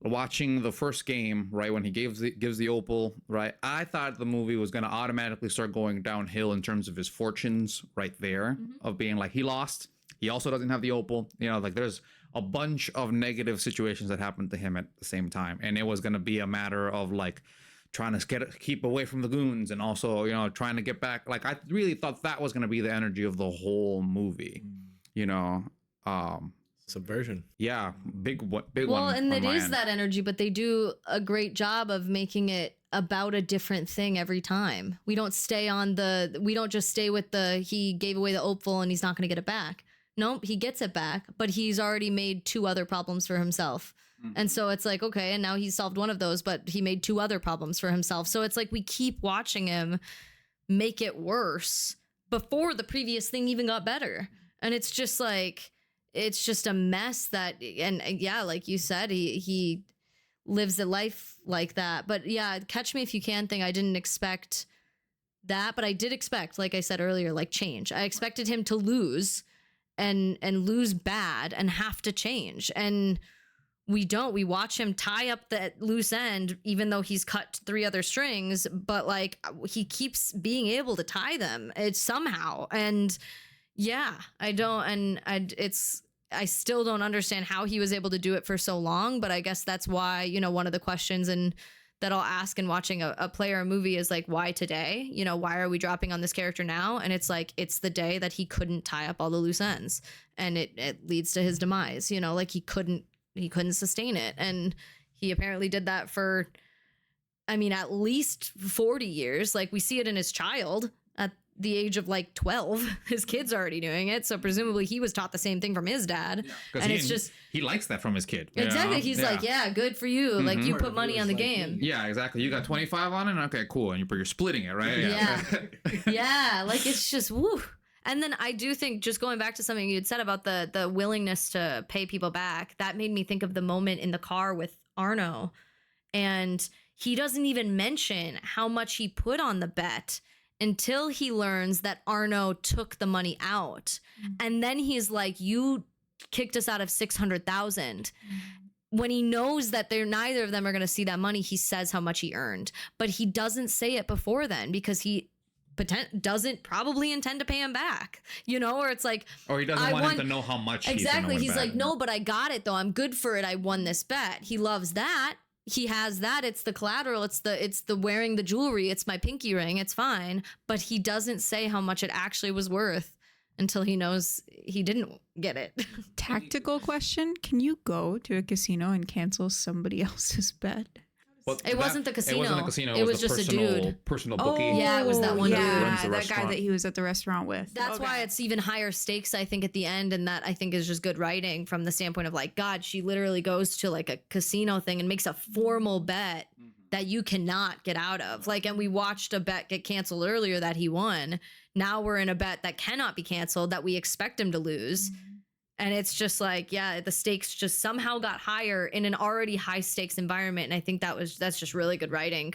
Speaker 2: watching the first game, right, when he gives the opal, right? I thought the movie was going to automatically start going downhill in terms of his fortunes right there, of being like, he lost, he also doesn't have the opal, you know, like there's a bunch of negative situations that happened to him at the same time, and it was going to be a matter of like trying to keep away from the goons, and also, you know, trying to get back. Like I really thought that was going to be the energy of the whole movie, you know.
Speaker 1: Subversion.
Speaker 2: Yeah, big one.
Speaker 4: Well, and it is that energy, but they do a great job of making it about a different thing every time. We don't just stay with he gave away the opal and he's not going to get it back. Nope, he gets it back, but he's already made 2 other problems for himself. And so it's like, okay, and now he's solved one of those, but he made 2 other problems for himself. So it's like we keep watching him make it worse before the previous thing even got better. And it's just like, it's just a mess that, and yeah, like you said, he lives a life like that. But yeah, Catch Me If You Can thing, I didn't expect that, but I did expect, like I said earlier, like change. I expected him to lose and lose bad and have to change. And we don't. We watch him tie up that loose end, even though he's cut 3 other strings, but like he keeps being able to tie them. It's somehow. And yeah, I still don't understand how he was able to do it for so long, but I guess that's why, you know, one of the questions that I'll ask in watching a play or a movie is like, why today? You know, why are we dropping on this character now? And it's like, it's the day that he couldn't tie up all the loose ends, and it leads to his demise, you know, like he couldn't sustain it. And he apparently did that for, I mean, at least 40 years. Like we see it in his child at the age of like 12. His kid's already doing it, so presumably he was taught the same thing from his dad. And it's just,
Speaker 2: he likes that from his kid.
Speaker 4: Exactly. He's like, yeah, good for you. Like you put money on the game.
Speaker 2: Yeah, exactly. You got 25 on it. Okay, cool. And you're splitting it, right?
Speaker 4: Yeah. Like it's just woo. And then I do think, just going back to something you had said about the willingness to pay people back, that made me think of the moment in the car with Arno, and he doesn't even mention how much he put on the bet until he learns that Arno took the money out. And then he's like, you kicked us out of 600,000. When he knows that neither of them are going to see that money, he says how much he earned. But he doesn't say it before then, because he doesn't probably intend to pay him back, or it's like,
Speaker 2: or he doesn't want him to know how much
Speaker 4: exactly. He's like,
Speaker 2: back.
Speaker 4: no, but I got it though. I'm good for it. I won this bet. He loves that. He has that. It's the collateral. It's the wearing the jewelry. It's my pinky ring. It's fine. But he doesn't say how much it actually was worth until he knows he didn't get it.
Speaker 3: Tactical question. Can you go to a casino and cancel somebody else's bet?
Speaker 2: Well,
Speaker 4: it wasn't the casino.
Speaker 2: It wasn't a casino.
Speaker 4: It was
Speaker 2: the
Speaker 4: just a dude.
Speaker 2: Personal bookie.
Speaker 4: Yeah, it was that one dude.
Speaker 3: Yeah, that guy
Speaker 2: restaurant.
Speaker 3: that he was at the restaurant with.
Speaker 4: That's why it's even higher stakes, I think, at the end. And that I think is just good writing from the standpoint of like, God, she literally goes to like a casino thing and makes a formal bet that you cannot get out of. Like, and we watched a bet get canceled earlier that he won. Now we're in a bet that cannot be canceled that we expect him to lose. And it's just like, yeah, the stakes just somehow got higher in an already high stakes environment. And I think that's just really good writing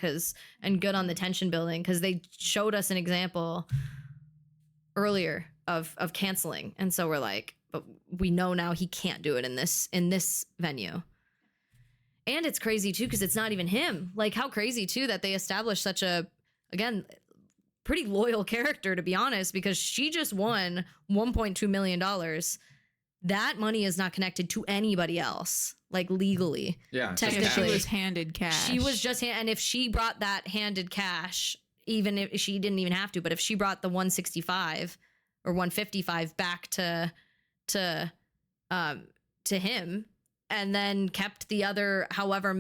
Speaker 4: and good on the tension building, because they showed us an example earlier of canceling. And so we're like, but we know now he can't do it in this venue. And it's crazy too, because it's not even him. Like, how crazy too that they established such a, again, pretty loyal character, to be honest, because she just won $1.2 million. That money is not connected to anybody else, like legally.
Speaker 2: Yeah,
Speaker 3: technically, she was handed cash.
Speaker 4: She was just, and if she brought that handed cash, even if she didn't even have to, but if she brought the 165 or 155 back to him, and then kept the other, however,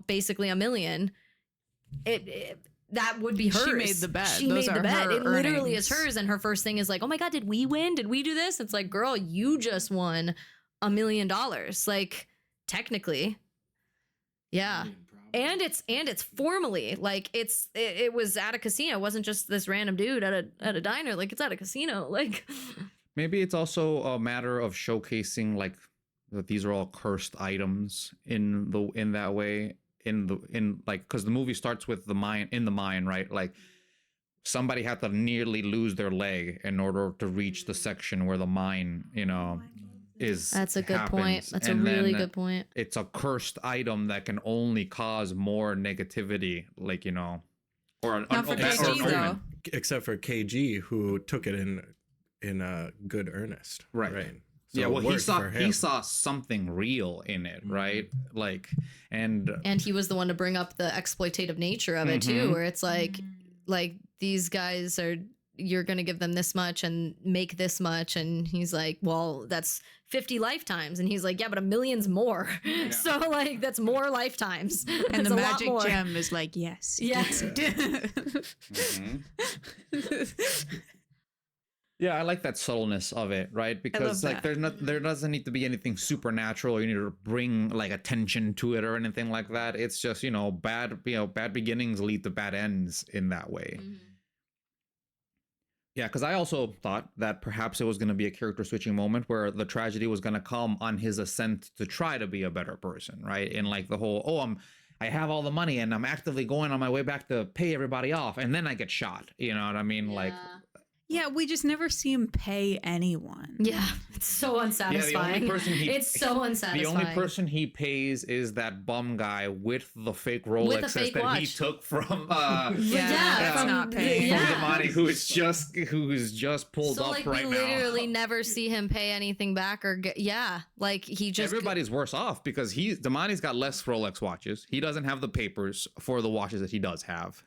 Speaker 4: basically $1 million, that would be hers.
Speaker 3: She made the bet.
Speaker 4: She
Speaker 3: Those
Speaker 4: made the
Speaker 3: are
Speaker 4: bet.
Speaker 3: her
Speaker 4: It literally
Speaker 3: earnings.
Speaker 4: is hers. And her first thing is like, oh my God, did we win? Did we do this? It's like, girl, you just won $1 million. Like, technically. Yeah. And it's formally like it was at a casino. It wasn't just this random dude at a diner. Like, it's at a casino. Like,
Speaker 2: maybe it's also a matter of showcasing like that these are all cursed items in that way. Because the movie starts with the mine, right? Like, somebody had to nearly lose their leg in order to reach the section where the mine, is.
Speaker 4: that's a good point. That's
Speaker 2: And
Speaker 4: a really
Speaker 2: then
Speaker 4: good point.
Speaker 2: It's a cursed item that can only cause more negativity, like, or an
Speaker 3: Not for KG,
Speaker 2: omen.
Speaker 3: though.
Speaker 1: Except for KG, who took it in a good earnest.
Speaker 2: Right.
Speaker 1: So
Speaker 2: yeah,
Speaker 1: it
Speaker 2: well, he
Speaker 1: worked for him.
Speaker 2: saw something real in it, right? Like, and
Speaker 4: And he was the one to bring up the exploitative nature of it too, where it's like these guys you're going to give them this much and make this much. And he's like, well, that's 50 lifetimes. And he's like, yeah, but $1 million's more. Yeah. So like, that's more lifetimes.
Speaker 3: And
Speaker 4: That's
Speaker 3: the
Speaker 4: a lot
Speaker 3: magic
Speaker 4: more.
Speaker 3: gem is like, yes.
Speaker 4: Yes.
Speaker 2: yeah, I like that subtleness of it, right? Because like there doesn't need to be anything supernatural. You need to bring like attention to it or anything like that. It's just, bad beginnings lead to bad ends in that way.
Speaker 4: Mm-hmm.
Speaker 2: Yeah, because I also thought that perhaps it was going to be a character switching moment where the tragedy was going to come on his ascent to try to be a better person, right? And like the whole, I have all the money and I'm actively going on my way back to pay everybody off, and then I get shot. You know what I mean?
Speaker 4: Yeah.
Speaker 2: Like,
Speaker 3: Yeah, we just never see him pay anyone.
Speaker 4: Yeah, it's so unsatisfying. It's so unsatisfying.
Speaker 2: The only person he pays is that bum guy with the fake Rolexes
Speaker 4: fake
Speaker 2: that he
Speaker 4: watch.
Speaker 2: took from
Speaker 3: that's
Speaker 4: from-
Speaker 3: not paying.
Speaker 2: from
Speaker 4: Yeah.
Speaker 2: Damani, who is just pulled
Speaker 4: So
Speaker 2: up
Speaker 4: like
Speaker 2: right
Speaker 4: we
Speaker 2: now.
Speaker 4: literally never see him pay anything back or like he just
Speaker 2: Everybody's worse off because Damani's got less Rolex watches. He doesn't have the papers for the watches that he does have,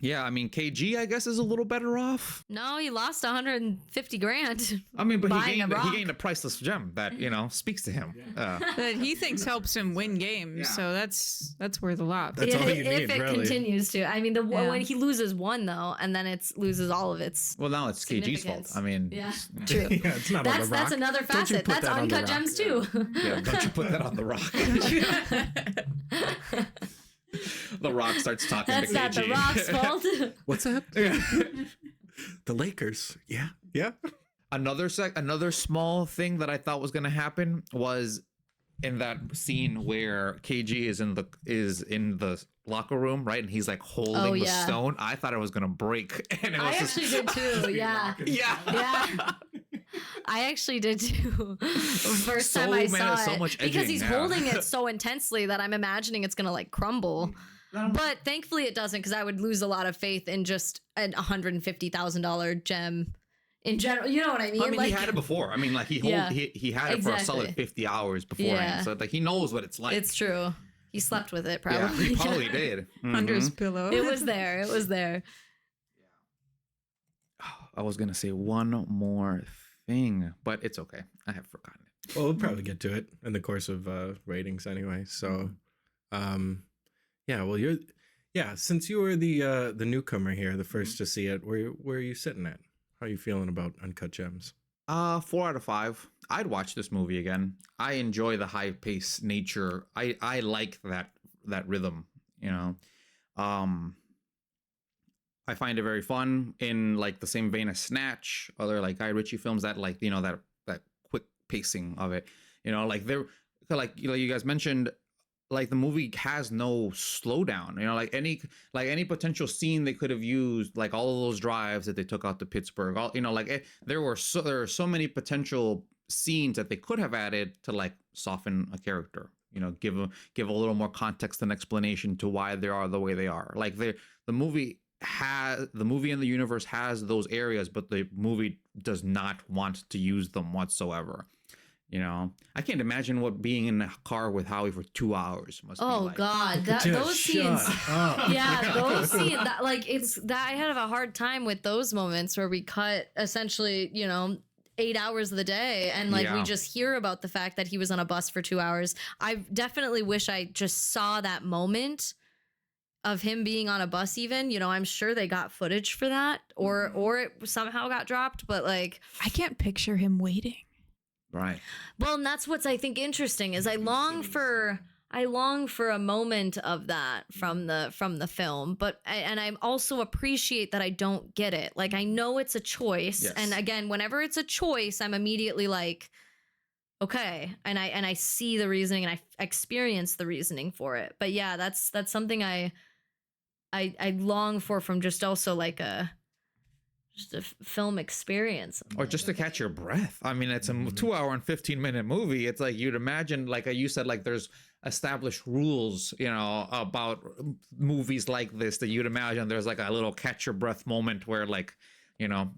Speaker 2: Yeah, I mean, KG, I guess, is a little better off.
Speaker 4: No, he lost 150 grand.
Speaker 2: I mean, but
Speaker 4: Buying
Speaker 2: he
Speaker 4: a rock.
Speaker 2: gained a priceless gem that, speaks to him.
Speaker 3: That he thinks helps him win games.
Speaker 2: Yeah.
Speaker 3: So that's worth a lot.
Speaker 1: That's all you
Speaker 4: if
Speaker 1: need,
Speaker 4: it
Speaker 1: really.
Speaker 4: continues to. I mean,
Speaker 3: Yeah.
Speaker 4: when he loses one though, and then it loses all of its.
Speaker 2: Well, now it's KG's fault.
Speaker 4: significance.
Speaker 2: I mean,
Speaker 4: Yeah, true.
Speaker 1: Yeah, it's not on the rock.
Speaker 4: That's another
Speaker 1: Don't you
Speaker 4: facet.
Speaker 1: put
Speaker 4: That's
Speaker 1: that on the
Speaker 4: Uncut
Speaker 1: rock.
Speaker 4: Gems too.
Speaker 2: yeah, don't you put that on the rock. The Rock starts talking
Speaker 4: That's
Speaker 2: to
Speaker 4: not
Speaker 2: KG.
Speaker 4: the Rock's fault.
Speaker 1: What's that? The Lakers. Yeah.
Speaker 2: Another small thing that I thought was going to happen was in that scene where KG is in the locker room, right? And he's like holding the
Speaker 4: yeah.
Speaker 2: stone. I thought it was going to break. And it was
Speaker 4: I
Speaker 2: just
Speaker 4: actually did too. Yeah.
Speaker 2: Yeah.
Speaker 4: I actually did too. First time I saw it,
Speaker 2: so much
Speaker 4: because
Speaker 2: edging,
Speaker 4: he's
Speaker 2: yeah.
Speaker 4: holding it so intensely that I'm imagining it's gonna like crumble. But thankfully it doesn't, because I would lose a lot of faith in just an $150,000 gem in general. You know what I mean?
Speaker 2: I mean, he had it before. I mean, like he had it for a solid 50 hours beforehand. So like he knows what it's like.
Speaker 4: It's true. He slept with it, probably.
Speaker 2: Yeah, he probably did.
Speaker 3: Under his pillow.
Speaker 4: It was there. It was there.
Speaker 2: I was gonna say one more thing, but it's okay. I have forgotten it.
Speaker 1: Well, we'll probably get to it in the course of ratings anyway. So, since you were the newcomer here, the first to see it, where are you sitting at? How are you feeling about Uncut Gems?
Speaker 2: 4 out of 5. I'd watch this movie again. I enjoy the high pace nature. I like that rhythm, you know. I find it very fun, in like the same vein as Snatch, other like Guy Ritchie films, that like, you know, that quick pacing of it, you know, like you guys mentioned, like the movie has no slowdown, you know, like any potential scene they could have used, like all of those drives that they took out to Pittsburgh, all, you know, like there are so many potential scenes that they could have added to like soften a character, you know, give a little more context and explanation to why they are the way they are. Like the movie in the universe has those areas, but the movie does not want to use them whatsoever. You know, I can't imagine what being in a car with Howie for 2 hours must be like.
Speaker 4: God, those scenes. Yeah, those scenes. That like I had a hard time with those moments where we cut essentially, you know, 8 hours of the day, and like we just hear about the fact that he was on a bus for 2 hours. I definitely wish I just saw that moment of him being on a bus. Even, you know, I'm sure they got footage for that, or it somehow got dropped, but like
Speaker 3: I can't picture him waiting.
Speaker 2: Right.
Speaker 4: Well, and that's what's I think interesting is I long for a moment of that from the film, but I also appreciate that I don't get it. Like, I know it's a choice,
Speaker 2: yes.
Speaker 4: And again, whenever it's a choice, I'm immediately like, okay, and I see the reasoning and I experience the reasoning for it. But yeah, that's something I long for from just also like a film experience,
Speaker 2: or just to catch your breath. I mean, it's a 2 hour and 15-minute movie. It's like you'd imagine, like you said, like there's established rules, you know, about movies like this, that you'd imagine there's like a little catch your breath moment where, like, you know,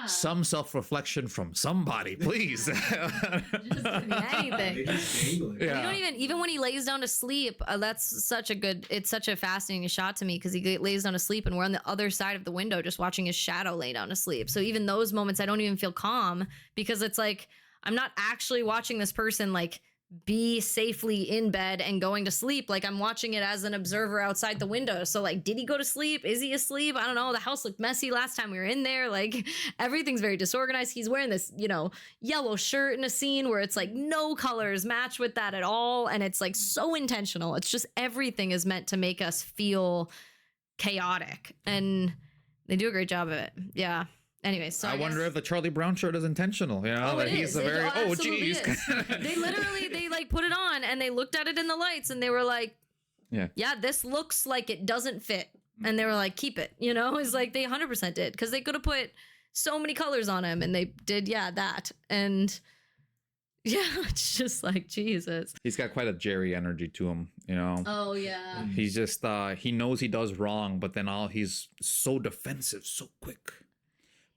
Speaker 2: some self-reflection from somebody, please.
Speaker 4: Just anything.
Speaker 2: Yeah.
Speaker 4: You don't even when he lays down to sleep, that's such a fascinating shot to me, because he lays down to sleep and we're on the other side of the window just watching his shadow lay down to sleep. So even those moments, I don't even feel calm, because it's like I'm not actually watching this person like be safely in bed and going to sleep. Like, I'm watching it as an observer outside the window. So like, did he go to sleep? Is he asleep? I don't know. The house looked messy last time we were in there. Like, everything's very disorganized. He's wearing this, you know, yellow shirt in a scene where it's like no colors match with that at all. And it's like so intentional. It's just everything is meant to make us feel chaotic, and they do a great job of it. Yeah. Anyway, so
Speaker 2: I wonder if the Charlie Brown shirt is intentional, you know, that he's a very, geez.
Speaker 4: They like put it on and they looked at it in the lights and they were like, yeah, this looks like it doesn't fit. And they were like, keep it, you know. It's like they 100% did, because they could have put so many colors on him, and they did, that. And yeah, it's just like, Jesus.
Speaker 2: He's got quite a Jerry energy to him, you know.
Speaker 4: Oh yeah.
Speaker 2: He's just he knows he does wrong, but then he's so defensive so quick.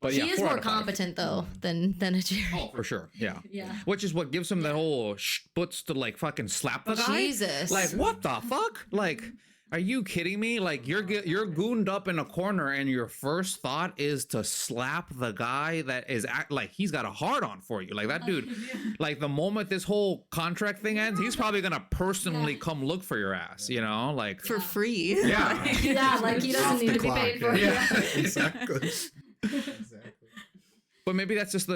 Speaker 2: But
Speaker 4: he is more competent though than a Jerry.
Speaker 2: Oh, for sure. Yeah.
Speaker 4: Yeah.
Speaker 2: Which is what gives him that whole sputz to like fucking slap the guy.
Speaker 4: Jesus.
Speaker 2: Like, what the fuck? Like, are you kidding me? Like, you're gooned up in a corner and your first thought is to slap the guy that is like he's got a hard on for you. Like, that dude, like the moment this whole contract thing ends, he's probably gonna personally come look for your ass, you know, like
Speaker 3: for free.
Speaker 2: Yeah.
Speaker 4: Yeah, like he doesn't need to be paid for it.
Speaker 1: Yeah, exactly.
Speaker 2: But maybe that's just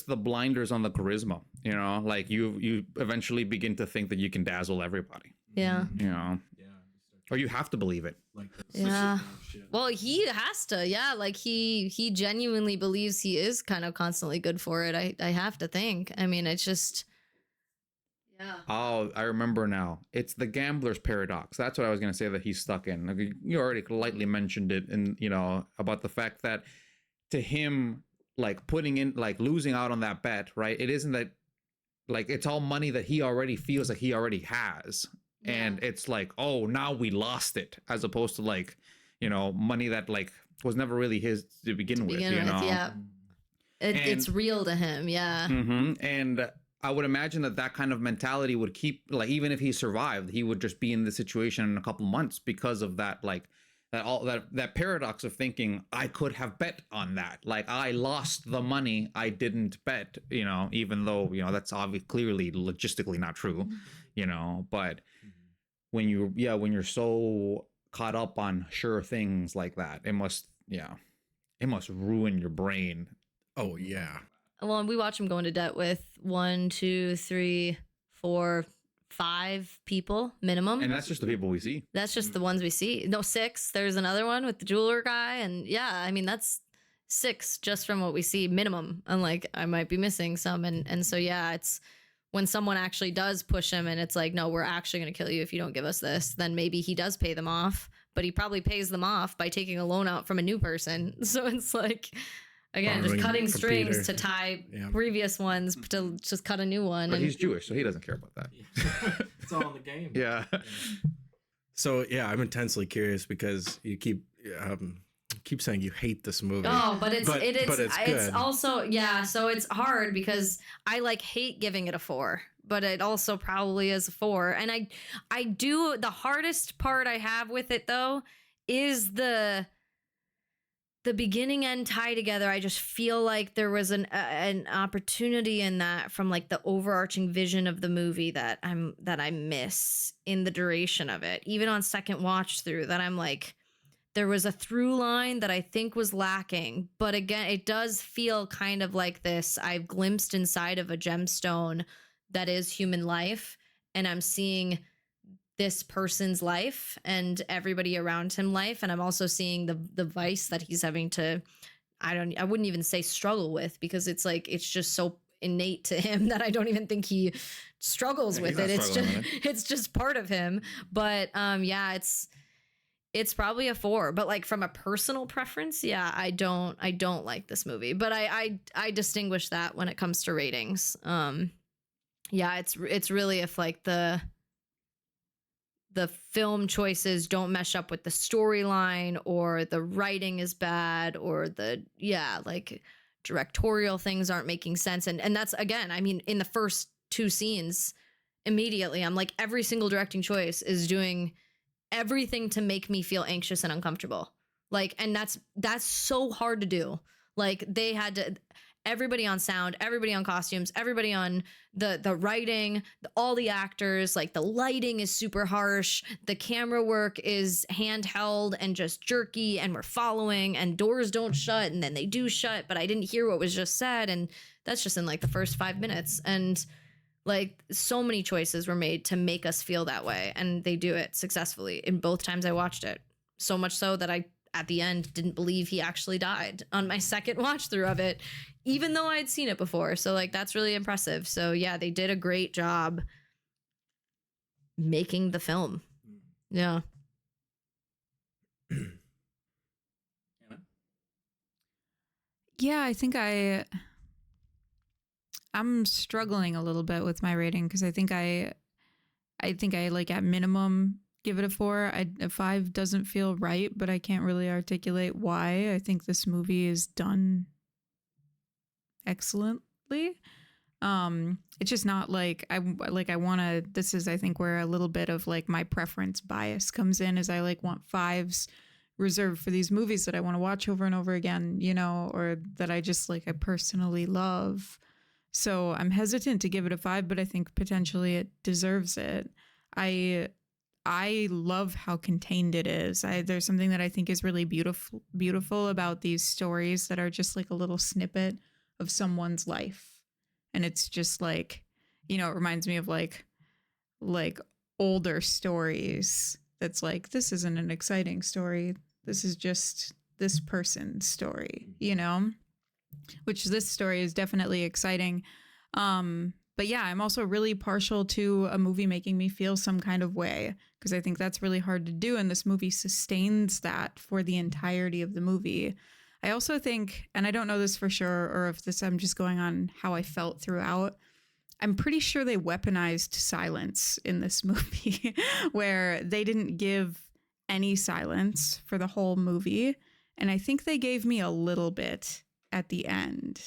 Speaker 2: the blinders on the charisma, you know. Like you eventually begin to think that you can dazzle everybody.
Speaker 4: Yeah.
Speaker 2: You know. Yeah. Or you have to believe it.
Speaker 4: Yeah. Well, he has to. Yeah. Like he genuinely believes he is kind of constantly good for it. I have to think. I mean, it's just. Yeah.
Speaker 2: Oh, I remember now. It's the gambler's paradox. That's what I was going to say that he's stuck in. Like, you already lightly mentioned it, and you know, about the fact that to him, like putting in, like losing out on that bet, right? It isn't that, like, it's all money that he already feels like he already has. and it's like, oh, now we lost it, as opposed to like, you know, money that like was never really his to begin with, you know.
Speaker 4: Yeah. It's real to him. Yeah.
Speaker 2: And I would imagine that kind of mentality would keep, like, even if he survived, he would just be in the situation in a couple months because of that, like that paradox of thinking, I could have bet on that. Like, I lost the money, I didn't bet, you know, even though, you know, that's obviously clearly logistically not true, you know. But when you're so caught up on sure things like that, it must ruin your brain.
Speaker 1: Oh yeah.
Speaker 4: Well, and we watch him go into debt with 1, 2, 3, 4, 5 people minimum.
Speaker 2: And that's just the people we see.
Speaker 4: That's just the ones we see. No, 6. There's another one with the jeweler guy. And yeah, I mean, that's 6 just from what we see minimum. And like, I might be missing some. And so, yeah, it's when someone actually does push him and it's like, no, we're actually going to kill you if you don't give us this, then maybe he does pay them off, but he probably pays them off by taking a loan out from a new person. So it's like, again, just cutting strings Peter to tie previous ones to just cut a new one.
Speaker 2: But he's Jewish, so he doesn't care about that.
Speaker 1: It's all in the game.
Speaker 2: Yeah.
Speaker 1: So yeah, I'm intensely curious because you keep saying you hate this movie.
Speaker 4: Oh, but it's also, yeah, so it's hard because I like hate giving it a 4, but it also probably is a 4. And I do, the hardest part I have with it though is the beginning end tie together. I just feel like there was an opportunity in that from like the overarching vision of the movie that I miss in the duration of it. Even on second watch through, that I'm like, there was a through line that I think was lacking. But again, it does feel kind of like this. I've glimpsed inside of a gemstone that is human life, and I'm seeing this person's life and everybody around him life. And I'm also seeing the vice that he's having to, I wouldn't even say struggle with, because it's like, it's just so innate to him that I don't even think he struggles with it. It's just part of him. But yeah, it's probably a 4, but like from a personal preference, yeah, I don't like this movie, but I distinguish that when it comes to ratings. Yeah, it's really if like the film choices don't mesh up with the storyline, or the writing is bad, or like directorial things aren't making sense. And that's, again, I mean, in the first 2 scenes, immediately I'm like, every single directing choice is doing everything to make me feel anxious and uncomfortable. Like, and that's so hard to do. Like, they had to, everybody on sound, everybody on costumes, everybody on the writing, all the actors, like the lighting is super harsh. The camera work is handheld and just jerky, and we're following, and doors don't shut, and then they do shut, but I didn't hear what was just said. And that's just in like the first 5 minutes. And like, so many choices were made to make us feel that way, and they do it successfully in both times I watched it. So much so that I, at the end, didn't believe he actually died on my second watch through of it, even though I'd seen it before. So like, that's really impressive. So yeah, they did a great job making the film. Yeah.
Speaker 3: Yeah, I think I'm struggling a little bit with my rating, because I think I like at minimum give it a 4. A 5 doesn't feel right, but I can't really articulate why. I think this movie is done excellently. It's just not like I want to, this is, I think, where a little bit of like my preference bias comes in, is I like want 5s reserved for these movies that I want to watch over and over again, you know, or that I just like, I personally love. So I'm hesitant to give it a 5, but I think potentially it deserves it. I love how contained it is. There's something that I think is really beautiful about these stories that are just like a little snippet of someone's life. And it's just like, you know, it reminds me of like older stories. That's like, this isn't an exciting story. This is just this person's story, you know, which this story is definitely exciting. But yeah, I'm also really partial to a movie making me feel some kind of way, because I think that's really hard to do. And this movie sustains that for the entirety of the movie. I also think, and I don't know this for sure, or if this, I'm just going on how I felt throughout. I'm pretty sure they weaponized silence in this movie where they didn't give any silence for the whole movie. And I think they gave me a little bit at the end,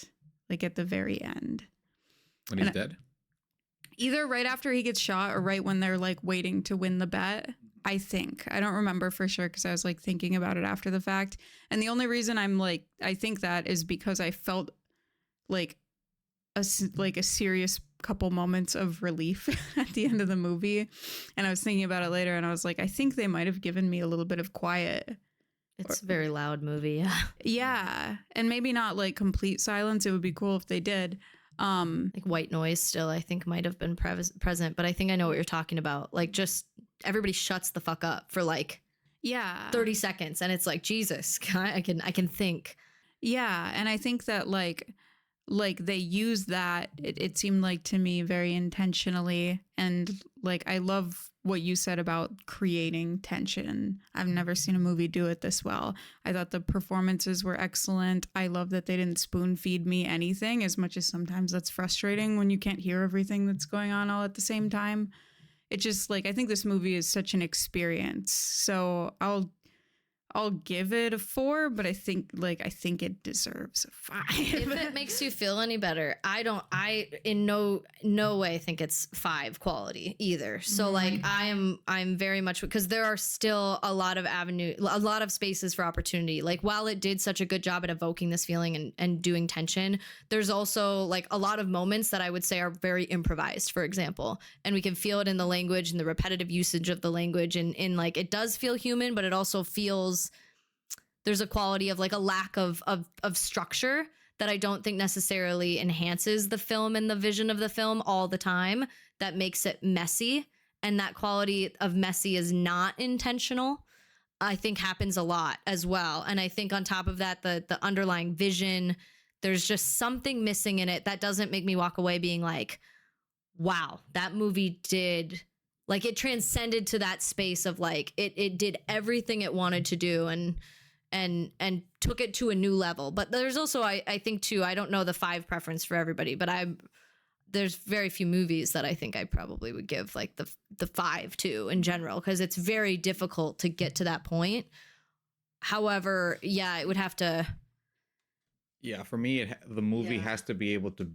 Speaker 3: like at the very end.
Speaker 2: When he's dead?
Speaker 3: Either right after he gets shot or right when they're like waiting to win the bet. I think. I don't remember for sure because I was like thinking about it after the fact. And the only reason I think that is because I felt like a serious couple moments of relief at the end of the movie. And I was thinking about it later and I was like, I think they might have given me a little bit of quiet.
Speaker 4: It's a very loud movie. Yeah.
Speaker 3: Yeah. And maybe not like complete silence. It would be cool if they did.
Speaker 4: Like white noise still, I think, might have been present. But I think I know what you're talking about. Like just everybody shuts the fuck up for like 30 seconds. And it's like, Jesus, I can think.
Speaker 3: Yeah. And I think that like they use that, it seemed like to me very intentionally. And like, I love what you said about creating tension. I've never seen a movie do it this well. I thought the performances were excellent. I love that they didn't spoon feed me anything, as much as sometimes that's frustrating when you can't hear everything that's going on all at the same time. It just like, I think this movie is such an experience. So I'll give it a 4, but I think it deserves a 5.
Speaker 4: If it makes you feel any better, I in no way think it's 5 quality either. So like I'm very much, because there are still a lot of spaces for opportunity. Like while it did such a good job at evoking this feeling and doing tension, there's also like a lot of moments that I would say are very improvised, for example. And we can feel it in the language and the repetitive usage of the language, and in like, it does feel human, but it also feels, there's a quality of like a lack of structure that I don't think necessarily enhances the film and the vision of the film all the time, that makes it messy. And that quality of messy is not intentional, I think happens a lot as well. And I think on top of that, the underlying vision, there's just something missing in it that doesn't make me walk away being like, wow, that movie did, like, it transcended to that space of like, it did everything it wanted to do and took it to a new level. But there's also, I think too, I don't know the 5 preference for everybody, but there's very few movies that I think I probably would give like the 5 to in general, because it's very difficult to get to that point. However, yeah, it would have to.
Speaker 2: Yeah, for me, the movie has to be able to,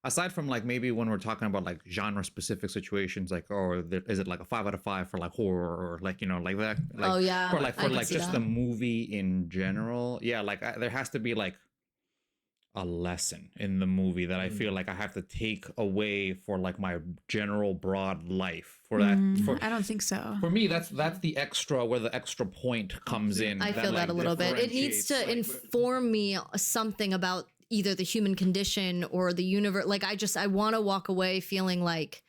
Speaker 2: aside from like maybe when we're talking about like genre specific situations, like, is it like a 5 out of 5 for like horror or like, you know, like that? Like,
Speaker 4: oh yeah.
Speaker 2: for like just the movie in general. Yeah, like there has to be like a lesson in the movie that I feel like I have to take away for like my general broad life for that.
Speaker 3: I don't think so.
Speaker 2: For me, that's the extra, where the extra point comes in.
Speaker 4: I feel that a little bit. It needs to inform me something about either the human condition or the universe. Like I want to walk away feeling like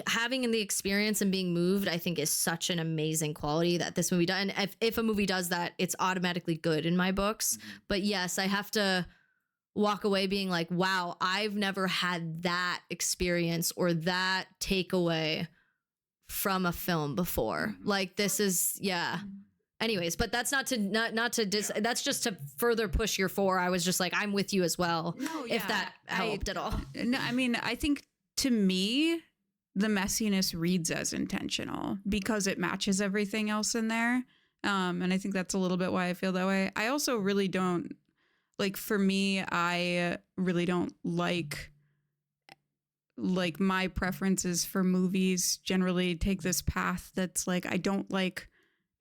Speaker 4: having the experience and being moved, I think is such an amazing quality that this movie does. And if a movie does that, it's automatically good in my books. Mm-hmm. But yes, I have to walk away being like, wow, I've never had that experience or that takeaway from a film before. Mm-hmm. Like this is, yeah. Anyways, but that's that's just to further push your 4. I was just like, I'm with you as well. No, yeah, if that helped at all.
Speaker 3: No, I mean, I think to me, the messiness reads as intentional because it matches everything else in there. And I think that's a little bit why I feel that way. I also really don't, like, for me, I really don't like my preferences for movies generally take this path that's like, I don't like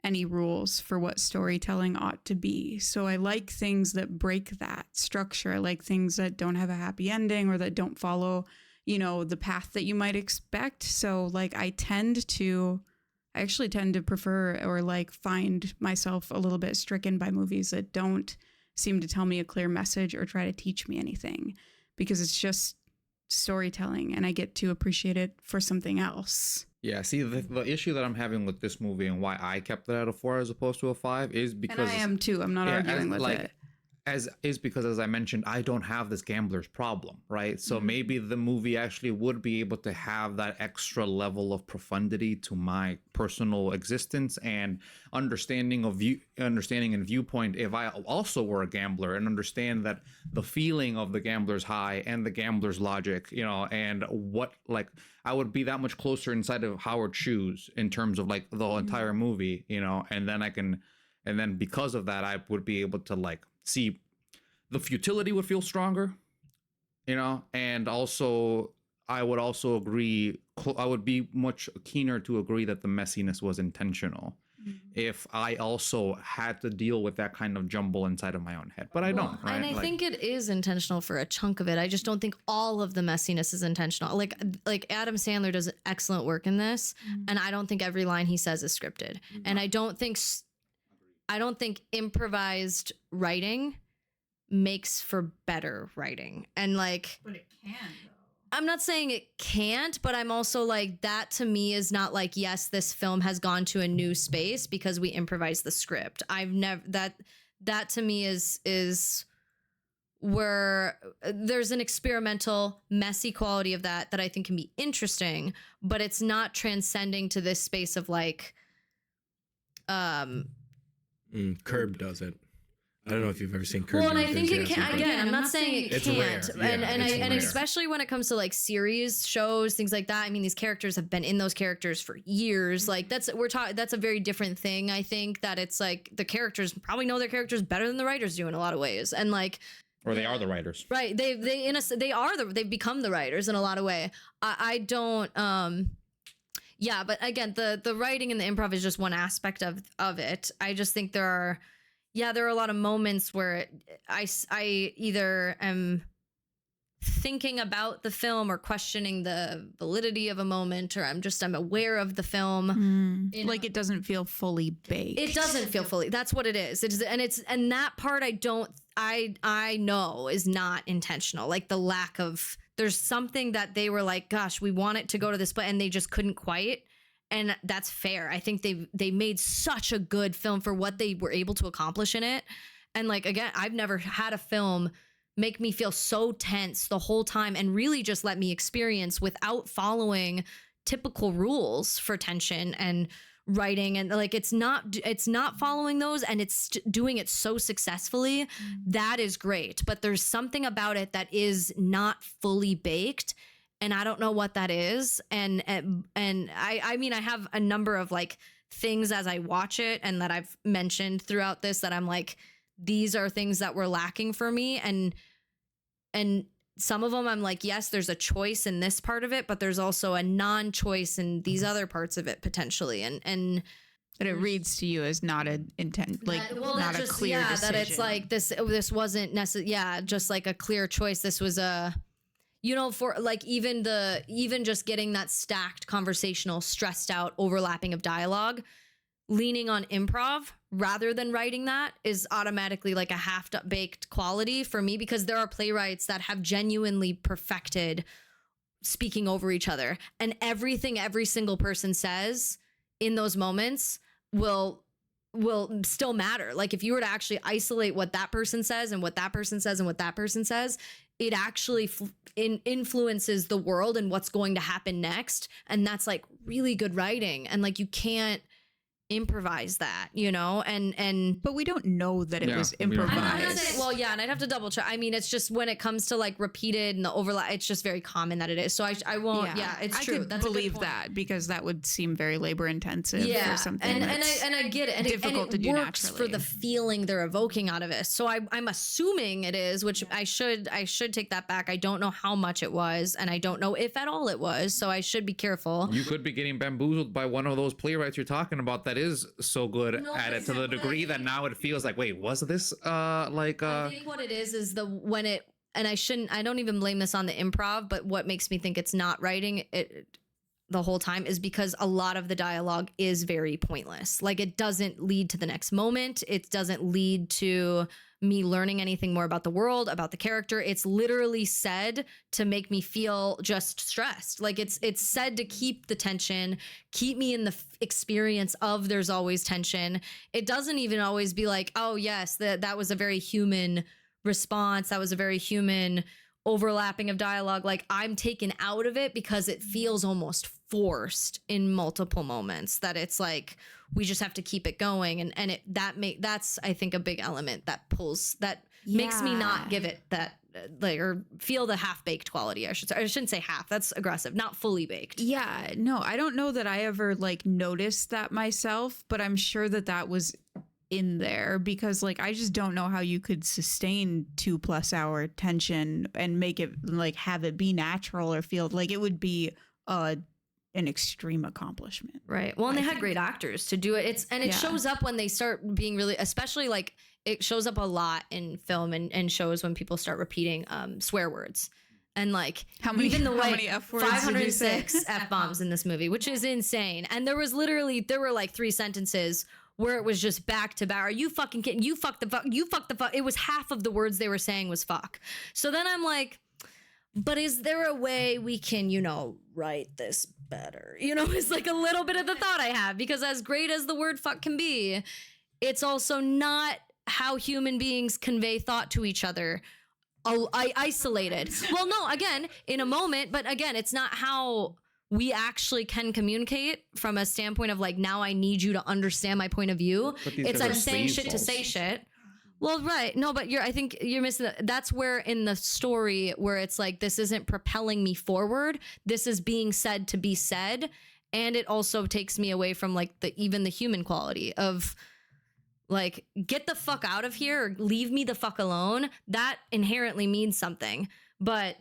Speaker 3: any rules for what storytelling ought to be. So I like things that break that structure. I like things that don't have a happy ending or that don't follow, you know, the path that you might expect. So like I actually tend to prefer or like find myself a little bit stricken by movies that don't seem to tell me a clear message or try to teach me anything, because it's just storytelling and I get to appreciate it for something else.
Speaker 2: Yeah, see, the issue that I'm having with this movie and why I kept it at a 4 as opposed to a 5 is because...
Speaker 3: And I am too. I'm not arguing with it.
Speaker 2: because, as I mentioned, I don't have this gambler's problem, right? So maybe the movie actually would be able to have that extra level of profundity to my personal existence and understanding and viewpoint if I also were a gambler, and understand that the feeling of the gambler's high and the gambler's logic, and what, like, I would be that much closer inside of Howard's shoes in terms of like the entire movie, and then because of that, I would be able to like see the futility would feel stronger, and also I would also agree, I would be much keener to agree that the messiness was intentional if I also had to deal with that kind of jumble inside of my own head. But I don't, right?
Speaker 4: And I think it is intentional for a chunk of it. I just don't think all of the messiness is intentional. Like Adam Sandler does excellent work in this, and I don't think every line he says is scripted. And I don't think improvised writing makes for better writing. And like,
Speaker 3: But it can, though.
Speaker 4: I'm not saying it can't, but I'm also like, that to me is not like, yes, this film has gone to a new space because we improvised the script. I've never, that to me is where there's an experimental, messy quality of that I think can be interesting, but it's not transcending to this space of like,
Speaker 1: Curb does it. I don't know if you've ever seen Curb.
Speaker 4: Well, and I think it can. Again, I'm not saying it
Speaker 1: It's
Speaker 4: can't,
Speaker 1: rare. Yeah,
Speaker 4: and
Speaker 1: it's rare.
Speaker 4: especially when it comes to like series, shows, things like that. I mean, these characters have been in those characters for years. Like that's a very different thing. I think that it's like the characters probably know their characters better than the writers do in a lot of ways, and like.
Speaker 2: Or they are the writers,
Speaker 4: right? They've become the writers in a lot of way. I don't. Yeah, but again, the writing and the improv is just one aspect of it. I just think there are a lot of moments where I either am thinking about the film or questioning the validity of a moment, or I'm aware of the film.
Speaker 3: Like it doesn't feel fully baked.
Speaker 4: It doesn't feel fully. That's what it is. And that part I know is not intentional. Like the lack of, there's something that they were like, gosh, we want it to go to this place, and they just couldn't quite. And that's fair. I think they made such a good film for what they were able to accomplish in it. And like, again, I've never had a film make me feel so tense the whole time and really just let me experience without following typical rules for tension and writing. And like, it's not following those, and it's doing it so successfully. That is great. But there's something about it that is not fully baked. And I don't know what that is. And I mean, I have a number of like things as I watch it and that I've mentioned throughout this that I'm like, these are things that were lacking for me. And some of them I'm like, yes, there's a choice in this part of it, but there's also a non-choice in these other parts of it potentially. And
Speaker 3: that it reads to you as not an intent, like not a clear decision.
Speaker 4: That it's like this wasn't necessarily, just like a clear choice. This was a, for like even just getting that stacked conversational, stressed out overlapping of dialogue, leaning on improv rather than writing that is automatically like a half-baked quality for me, because there are playwrights that have genuinely perfected speaking over each other, and everything every single person says in those moments will still matter. Like if you were to actually isolate what that person says and what that person says and what that person says, it actually influences the world and what's going to happen next. And that's like really good writing. And like, you can't improvise that, but
Speaker 3: we don't know that it was
Speaker 2: we don't know.
Speaker 3: improvised.
Speaker 4: And I'd have to double check. I mean, it's just when it comes to like repeated and the overlap, it's just very common that it is. So I won't. Yeah, it's true.
Speaker 3: I could
Speaker 4: That's
Speaker 3: believe that, because that would seem very labor intensive.
Speaker 4: Yeah,
Speaker 3: or something.
Speaker 4: and I get it. And
Speaker 3: difficult to do
Speaker 4: works
Speaker 3: naturally
Speaker 4: for the feeling they're evoking out of it. So I'm assuming it is, which I should take that back. I don't know how much it was, and I don't know if at all it was. So I should be careful.
Speaker 2: You could be getting bamboozled by one of those playwrights you're talking about that is so good at it to the degree that now it feels like, wait, was this
Speaker 4: I think what it is I don't even blame this on the improv, but what makes me think it's not writing it, the whole time is because a lot of the dialogue is very pointless. Like it doesn't lead to the next moment. It doesn't lead to me learning anything more about the world, about the character. It's literally said to make me feel just stressed. Like it's said to keep the tension, keep me in the experience of there's always tension. It doesn't even always be like, oh yes, that was a very human response. That was a very human overlapping of dialogue. Like I'm taken out of it because it feels almost forced in multiple moments, that it's like we just have to keep it going, and that's I think a big element that makes me not give it that like, or feel the half-baked quality. I shouldn't say half, that's aggressive, not fully baked.
Speaker 3: Yeah, no, I don't know that I ever like noticed that myself, but I'm sure that was in there, because like I just don't know how you could sustain 2+ hour tension and make it like have it be natural or feel like it would be an extreme accomplishment.
Speaker 4: Right. Well, and they had great actors to do it. It shows up when they start being really, especially like it shows up a lot in film and shows when people start repeating swear words. And like
Speaker 3: how many F words
Speaker 4: 506 F bombs in this movie, which is insane. And there were like 3 sentences where it was just back to back. Are you fucking kidding? You fuck the fuck. You fuck the fuck. It was half of the words they were saying was fuck. So then I'm like, but is there a way we can, write this better? It's like a little bit of the thought I have, because as great as the word fuck can be, it's also not how human beings convey thought to each other. Isolated. Well, no, again, in a moment, but again, it's not how we actually can communicate from a standpoint of like, now I need you to understand my point of view. It's like saying shit to say shit. Well, right. No, but I think you're missing that's where in the story where it's like, this isn't propelling me forward. This is being said to be said. And it also takes me away from like even the human quality of like, get the fuck out of here or leave me the fuck alone. That inherently means something, but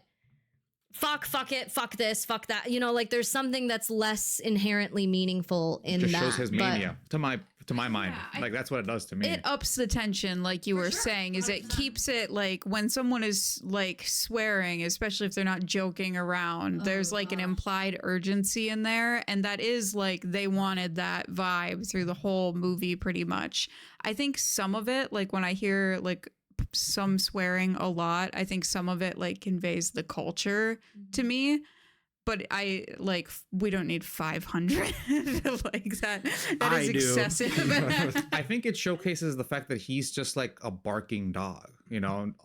Speaker 4: fuck it, fuck this, fuck that. Like there's something that's less inherently meaningful in that.
Speaker 2: Just shows his mania to my mind. Like that's what it does to me.
Speaker 3: It ups the tension, like you were saying, is it keeps it like when someone is like swearing, especially if they're not joking around, there's like an implied urgency in there. And that is like they wanted that vibe through the whole movie pretty much. I think some of it, like when I hear like some swearing a lot, I think some of it like conveys the culture to me, but I like we don't need 500 like that is excessive.
Speaker 2: I think it showcases the fact that he's just like a barking dog,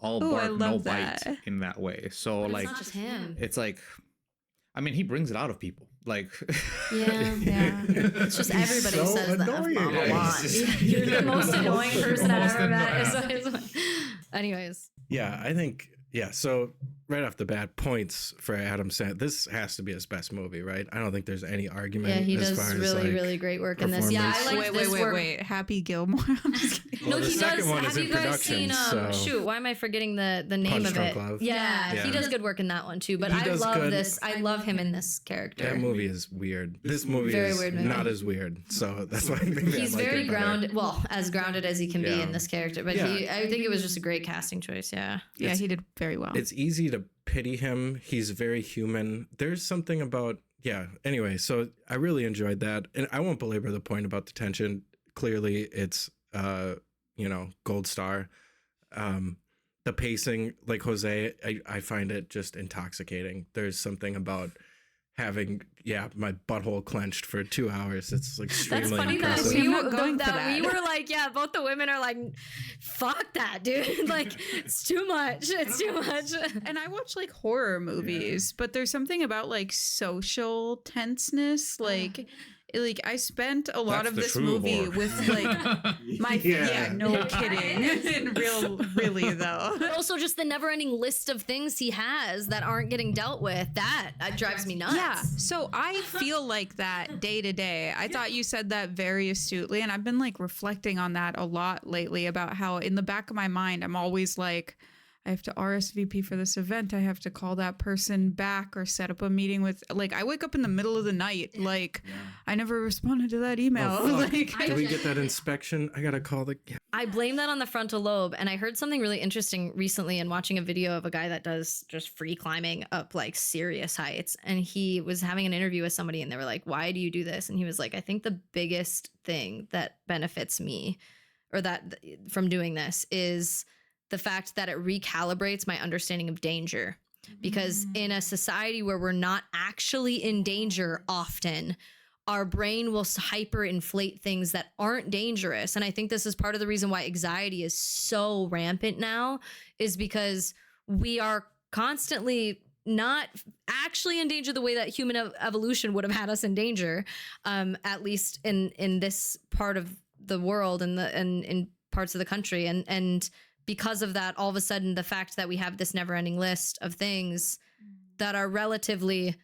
Speaker 2: all bark no bite in that way. So but like
Speaker 4: it's not just him,
Speaker 2: it's like, I mean, he brings it out of people. Like,
Speaker 4: yeah. It's just everybody so says
Speaker 1: annoying.
Speaker 4: The F-bomb a lot. You're the most annoying person I've ever met. Anyways.
Speaker 1: Yeah, I think, so right off the bat, points for Adam Sandler. This has to be his best movie, right? I don't think there's any argument.
Speaker 4: Yeah, he
Speaker 1: as
Speaker 4: does
Speaker 1: far
Speaker 4: really,
Speaker 1: as,
Speaker 4: really great work in this. Yeah, I like this work.
Speaker 3: Wait. Happy Gilmore. I'm just kidding.
Speaker 1: Well,
Speaker 4: no, he does. Have you guys seen?
Speaker 1: So.
Speaker 4: Why am I forgetting the name
Speaker 1: Punch
Speaker 4: of
Speaker 1: Drunk
Speaker 4: it?
Speaker 1: Love.
Speaker 4: Yeah, he does good work in that one too. But I love this. I love him in this character.
Speaker 1: That movie is weird. This movie
Speaker 4: very
Speaker 1: is
Speaker 4: weird movie.
Speaker 1: Not as weird. So that's why I think
Speaker 4: he's very grounded. Well, as grounded as he can be in this character. But I think it was just a great casting choice. Yeah.
Speaker 3: Yeah, he did very well.
Speaker 1: It's easy to pity him. He's very human. There's something about anyway, so I really enjoyed that, and I won't belabor the point about the tension. Clearly it's gold star. The pacing, like Jose, I find it just intoxicating. There's something about having my butthole clenched for 2 hours. It's like extremely
Speaker 4: That's funny
Speaker 1: impressive.
Speaker 4: we were like, both the women are like, fuck that, dude. Like, it's too much. It's too much.
Speaker 3: And I watch like horror movies, but there's something about like social tenseness, like I spent a lot of this movie
Speaker 2: horror.
Speaker 3: With like my no kidding. really though.
Speaker 4: But also just the never-ending list of things he has that aren't getting dealt with. That drives me nuts.
Speaker 3: Yeah. So I feel like that day to day. I thought you said that very astutely, and I've been like reflecting on that a lot lately about how in the back of my mind I'm always like, I have to RSVP for this event. I have to call that person back or set up a meeting with, like, I wake up in the middle of the night. Like, I never responded to that email.
Speaker 1: Oh, fuck.
Speaker 3: Like,
Speaker 1: Did we get that inspection? I got to call the...
Speaker 4: I blame that on the frontal lobe. And I heard something really interesting recently in watching a video of a guy that does just free climbing up like serious heights. And he was having an interview with somebody and they were like, why do you do this? And he was like, I think the biggest thing that benefits me or that from doing this is the fact that it recalibrates my understanding of danger. Because in a society where we're not actually in danger often, our brain will hyperinflate things that aren't dangerous. And I think this is part of the reason why anxiety is so rampant now, is because we are constantly not actually in danger the way that human evolution would have had us in danger, at least in this part of the world and in parts of the country. And because of that, all of a sudden, the fact that we have this never-ending list of things that are relatively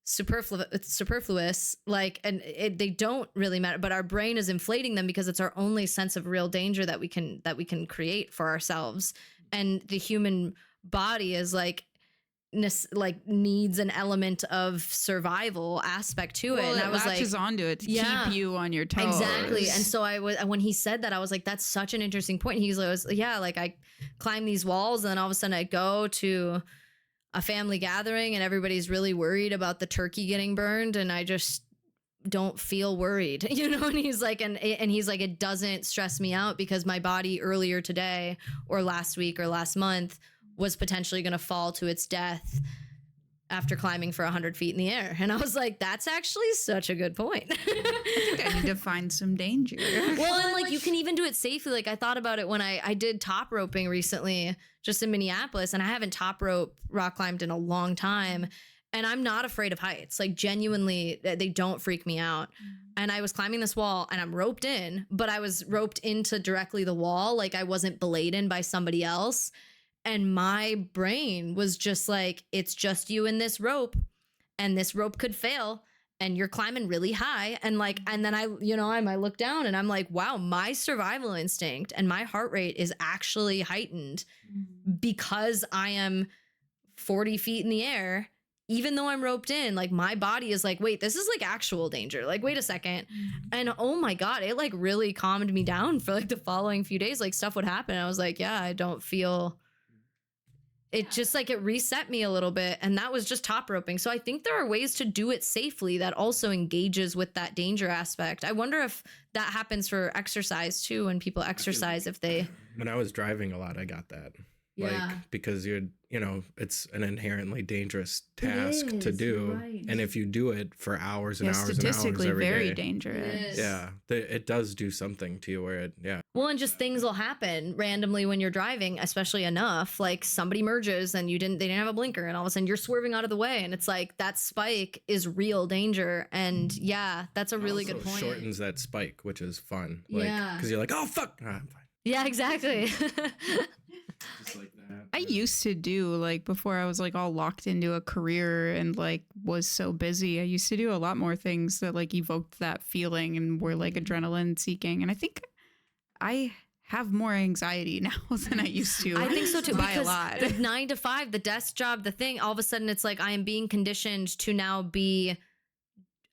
Speaker 4: superfluous, like, and they don't really matter, but our brain is inflating them because it's our only sense of real danger that we can create for ourselves. And the human body is like needs an element of survival aspect to it.
Speaker 3: Well,
Speaker 4: and I was
Speaker 3: latches
Speaker 4: like,
Speaker 3: onto it to keep you on your toes.
Speaker 4: Exactly. And so when he said that, I was like, that's such an interesting point. He's like, like I climb these walls and then all of a sudden I go to a family gathering and everybody's really worried about the turkey getting burned and I just don't feel worried, you know? And he's like, and he's like, it doesn't stress me out because my body earlier today or last week or last month was potentially going to fall to its death after climbing for 100 feet in the air. And I was like, that's actually such a good point.
Speaker 3: I think I need to find some danger.
Speaker 4: Well, and like you can even do it safely. Like I thought about it when I did top roping recently, just in Minneapolis, and I haven't rock climbed in a long time. And I'm not afraid of heights. Like genuinely, they don't freak me out. And I was climbing this wall and I'm roped in, but I was roped into directly the wall. Like I wasn't belayed by somebody else. And my brain was just like, it's just you in this rope and this rope could fail and you're climbing really high. And like, and then I look down and I'm like, wow, my survival instinct and my heart rate is actually heightened because I am 40 feet in the air. Even though I'm roped in, like my body is like, wait, this is like actual danger. Like, wait a second. And oh my God, it like really calmed me down for like the following few days. Like stuff would happen. I was like, yeah, I don't feel... It just like it reset me a little bit. And that was just top roping. So I think there are ways to do it safely that also engages with that danger aspect. I wonder if that happens for exercise too. When people exercise, if they...
Speaker 1: When I was driving a lot, I got that.
Speaker 4: Yeah.
Speaker 1: Like, because it's an inherently dangerous task to do. Right. And if you do it for hours and hours and hours
Speaker 3: statistically
Speaker 1: every
Speaker 3: very
Speaker 1: day,
Speaker 3: dangerous.
Speaker 1: Yeah. It does do something to you where
Speaker 4: Well, and just things will happen randomly when you're driving, especially enough. Like somebody merges and they didn't have a blinker and all of a sudden you're swerving out of the way. And it's like that spike is real danger. And yeah, that's a really good point.
Speaker 1: Shortens that spike, which is fun. Like, because you're like, oh, fuck. I'm fine.
Speaker 4: Yeah, exactly.
Speaker 1: Just like that.
Speaker 3: I used to do, like, before I was like all locked into a career and like was so busy, I used to do a lot more things that like evoked that feeling and were like adrenaline seeking. And I think I have more anxiety now than I used to.
Speaker 4: I think so too.
Speaker 3: By
Speaker 4: because
Speaker 3: a lot.
Speaker 4: The 9 to 5, the desk job, the thing, all of a sudden it's like I am being conditioned to now be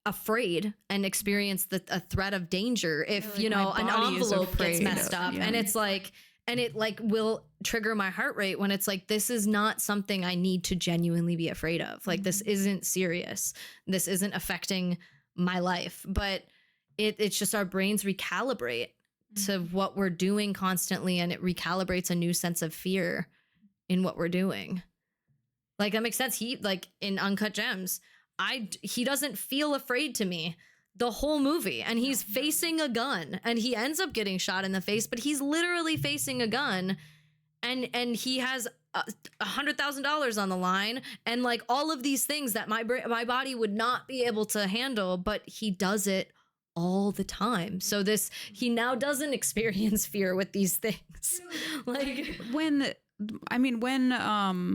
Speaker 4: afraid and experience a threat of danger if,
Speaker 3: like
Speaker 4: an envelope gets messed up.
Speaker 3: Yeah.
Speaker 4: And it's like, and it like will trigger my heart rate when it's like, this is not something I need to genuinely be afraid of. Like, this isn't serious. This isn't affecting my life. But it's just our brains recalibrate to what we're doing constantly. And it recalibrates a new sense of fear in what we're doing. Like, that makes sense. He, like in Uncut Gems, he doesn't feel afraid to me the whole movie, and he's facing a gun and he ends up getting shot in the face, but he's literally facing a gun and he has $100,000 on the line and like all of these things that my body would not be able to handle, but he does it all the time. So he now doesn't experience fear with these things. Like
Speaker 3: when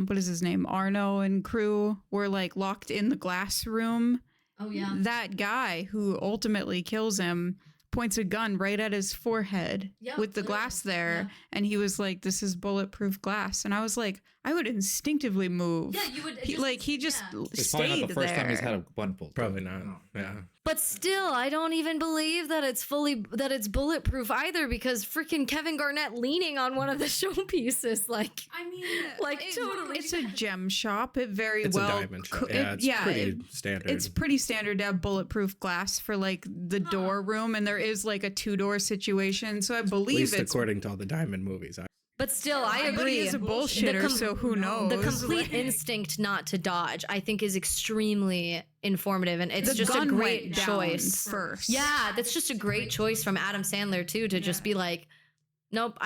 Speaker 3: what is his name? Arno and crew were like locked in the glass room.
Speaker 4: Oh yeah.
Speaker 3: That guy who ultimately kills him points a gun right at his forehead
Speaker 4: Yeah,
Speaker 3: with the
Speaker 4: literally.
Speaker 3: glass there.
Speaker 4: Yeah.
Speaker 3: And he was like, this is bulletproof glass. And I was like, I would instinctively move.
Speaker 4: Yeah, you would.
Speaker 3: He just
Speaker 2: It's probably
Speaker 3: stayed
Speaker 2: not the first
Speaker 3: there.
Speaker 2: time he's had a gun pulled.
Speaker 1: Probably not. Yeah.
Speaker 4: But still, I don't even believe that it's bulletproof either, because freaking Kevin Garnett leaning on one of the showpieces, like,
Speaker 3: I mean,
Speaker 4: totally.
Speaker 3: It's a gem shop. It very
Speaker 1: It's
Speaker 3: well.
Speaker 1: a diamond shop. Yeah, it's pretty standard.
Speaker 3: It's pretty standard to have bulletproof glass for like the door room, and there is like a 2-door situation. So I
Speaker 1: At
Speaker 3: believe
Speaker 1: least
Speaker 3: it's.
Speaker 1: according to all the diamond movies.
Speaker 4: But still, I
Speaker 3: But
Speaker 4: agree.
Speaker 3: he is a bullshitter, so who knows?
Speaker 4: The complete instinct not to dodge, I think, is extremely informative, and it's
Speaker 3: The
Speaker 4: just a
Speaker 3: gun
Speaker 4: great
Speaker 3: went down
Speaker 4: choice.
Speaker 3: first.
Speaker 4: Yeah, that's just a great choice from Adam Sandler too, to just be like, nope,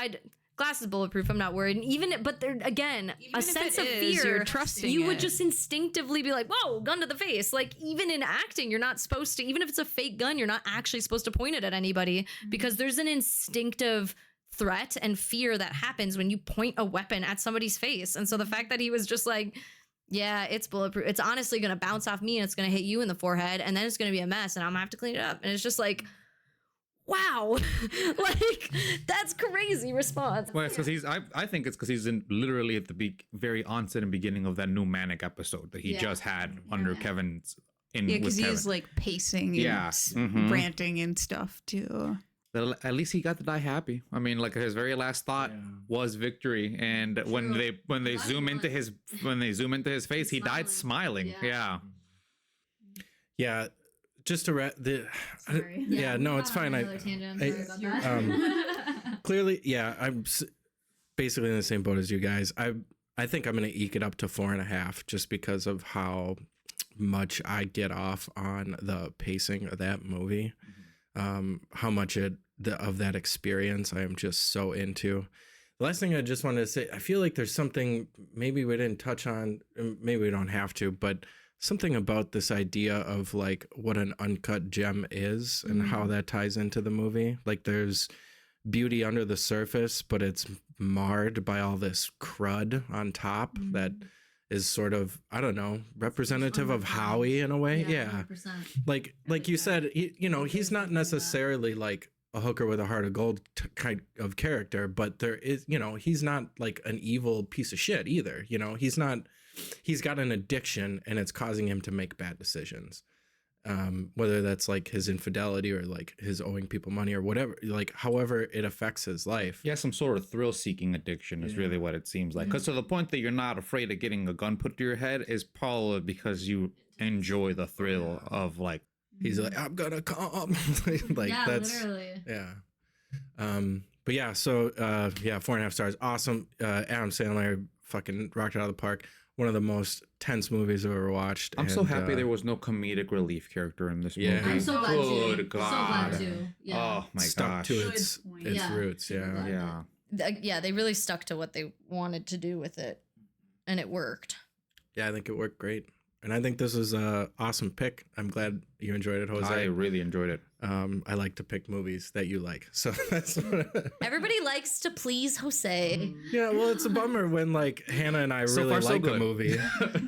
Speaker 4: glass is bulletproof. I'm not worried. And but there again, a
Speaker 3: if
Speaker 4: sense
Speaker 3: it
Speaker 4: of
Speaker 3: is,
Speaker 4: fear.
Speaker 3: you're trusting
Speaker 4: you would
Speaker 3: it.
Speaker 4: just instinctively be like, whoa, gun to the face. Like, even in acting, you're not supposed to. Even if it's a fake gun, you're not actually supposed to point it at anybody, because there's an instinctive threat and fear that happens when you point a weapon at somebody's face. And so the fact that he was just like, yeah, it's bulletproof, it's honestly gonna bounce off me and it's gonna hit you in the forehead, and then it's gonna be a mess and I'm gonna have to clean it up, and it's just like, wow. Like, that's crazy response.
Speaker 2: Well, it's because I think it's because he's in literally at the very onset and beginning of that new manic episode that he just had under Kevin's in
Speaker 3: Yeah,
Speaker 2: with
Speaker 3: because
Speaker 2: Kevin.
Speaker 3: he's like pacing and
Speaker 2: Yeah, mhm.
Speaker 3: ranting and stuff too.
Speaker 2: At least he got to die happy. I mean, like his very last thought was victory, and when they zoom into his face, he died smiling. Yeah.
Speaker 1: Yeah. Just to
Speaker 4: Sorry.
Speaker 1: yeah, no, it's fine. Clearly, yeah, basically in the same boat as you guys. I think I'm gonna eke it up to 4.5 just because of how much I get off on the pacing of that movie. How much of that experience I am just so into. The last thing I just wanted to say, I feel like there's something maybe we didn't touch on, maybe we don't have to, but something about this idea of like what an uncut gem is and how that ties into the movie. Like, there's beauty under the surface, but it's marred by all this crud on top that is sort of, I don't know, representative of Howie in a way. Yeah.
Speaker 4: 100%.
Speaker 1: Like you said, he's not necessarily like a hooker with a heart of gold kind of character, but there is, he's not like an evil piece of shit either. He's got an addiction and it's causing him to make bad decisions. Whether that's like his infidelity or like his owing people money or whatever, like however it affects his life.
Speaker 2: Yeah, some sort of thrill-seeking addiction is really what it seems like. Because to the point that you're not afraid of getting a gun put to your head is probably because you enjoy the thrill of like.
Speaker 1: He's like, I'm gonna come. Like,
Speaker 4: yeah,
Speaker 1: that's
Speaker 4: literally.
Speaker 1: yeah. But yeah, so 4.5 stars. Awesome. Adam Sandler fucking rocked it out of the park. One of the most tense movies I've ever watched.
Speaker 2: I'm so happy there was no comedic relief character in this
Speaker 1: Yeah.
Speaker 2: movie.
Speaker 4: I'm so glad too.
Speaker 2: Good God.
Speaker 4: So glad too. Yeah.
Speaker 2: Oh my
Speaker 1: stuck
Speaker 2: gosh.
Speaker 1: to
Speaker 3: Good
Speaker 1: its
Speaker 3: point.
Speaker 4: Yeah.
Speaker 1: roots. Yeah.
Speaker 2: Yeah.
Speaker 4: Yeah, they really stuck to what they wanted to do with it, and it worked.
Speaker 1: Yeah, I think it worked great. And I think this is a awesome pick. I'm glad you enjoyed it, Jose.
Speaker 2: I really enjoyed it.
Speaker 1: I like to pick movies that you like. So that's
Speaker 4: Everybody likes to please Jose.
Speaker 1: yeah, well, it's a bummer when like Hannah and I
Speaker 2: So
Speaker 1: really
Speaker 2: far, so
Speaker 1: like a
Speaker 2: good.
Speaker 1: movie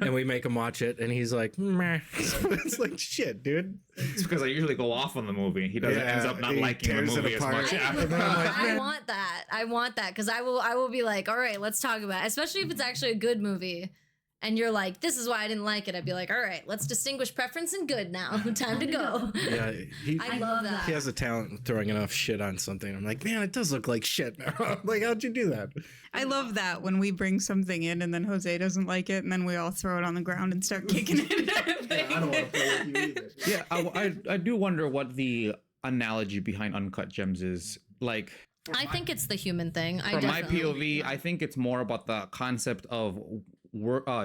Speaker 1: and we make him watch it and he's like, meh. So it's like, shit, dude.
Speaker 2: It's because I usually go off on the movie. He doesn't ends up not
Speaker 1: he
Speaker 2: liking the
Speaker 1: tears it
Speaker 2: movie as
Speaker 1: apart.
Speaker 2: much.
Speaker 1: Yeah. And then I'm like,
Speaker 4: I
Speaker 1: man.
Speaker 4: want that. I want that, because I will be like, all right, let's talk about it. Especially if it's actually a good movie. And you're like, this is why I didn't like it. I'd be like, all right, let's distinguish preference and good now. Time to go.
Speaker 1: Yeah,
Speaker 4: I love that.
Speaker 1: he has a talent of throwing enough shit on something. I'm like, man, it does look like shit now. I'm like, how'd you do that?
Speaker 3: I love that when we bring something in and then Jose doesn't like it and then we all throw it on the ground and start kicking it.
Speaker 1: I don't want to play with you either.
Speaker 2: Yeah, I do wonder what the analogy behind Uncut Gems is. Like,
Speaker 4: I think it's the human thing.
Speaker 2: from my POV, I think it's more about the concept of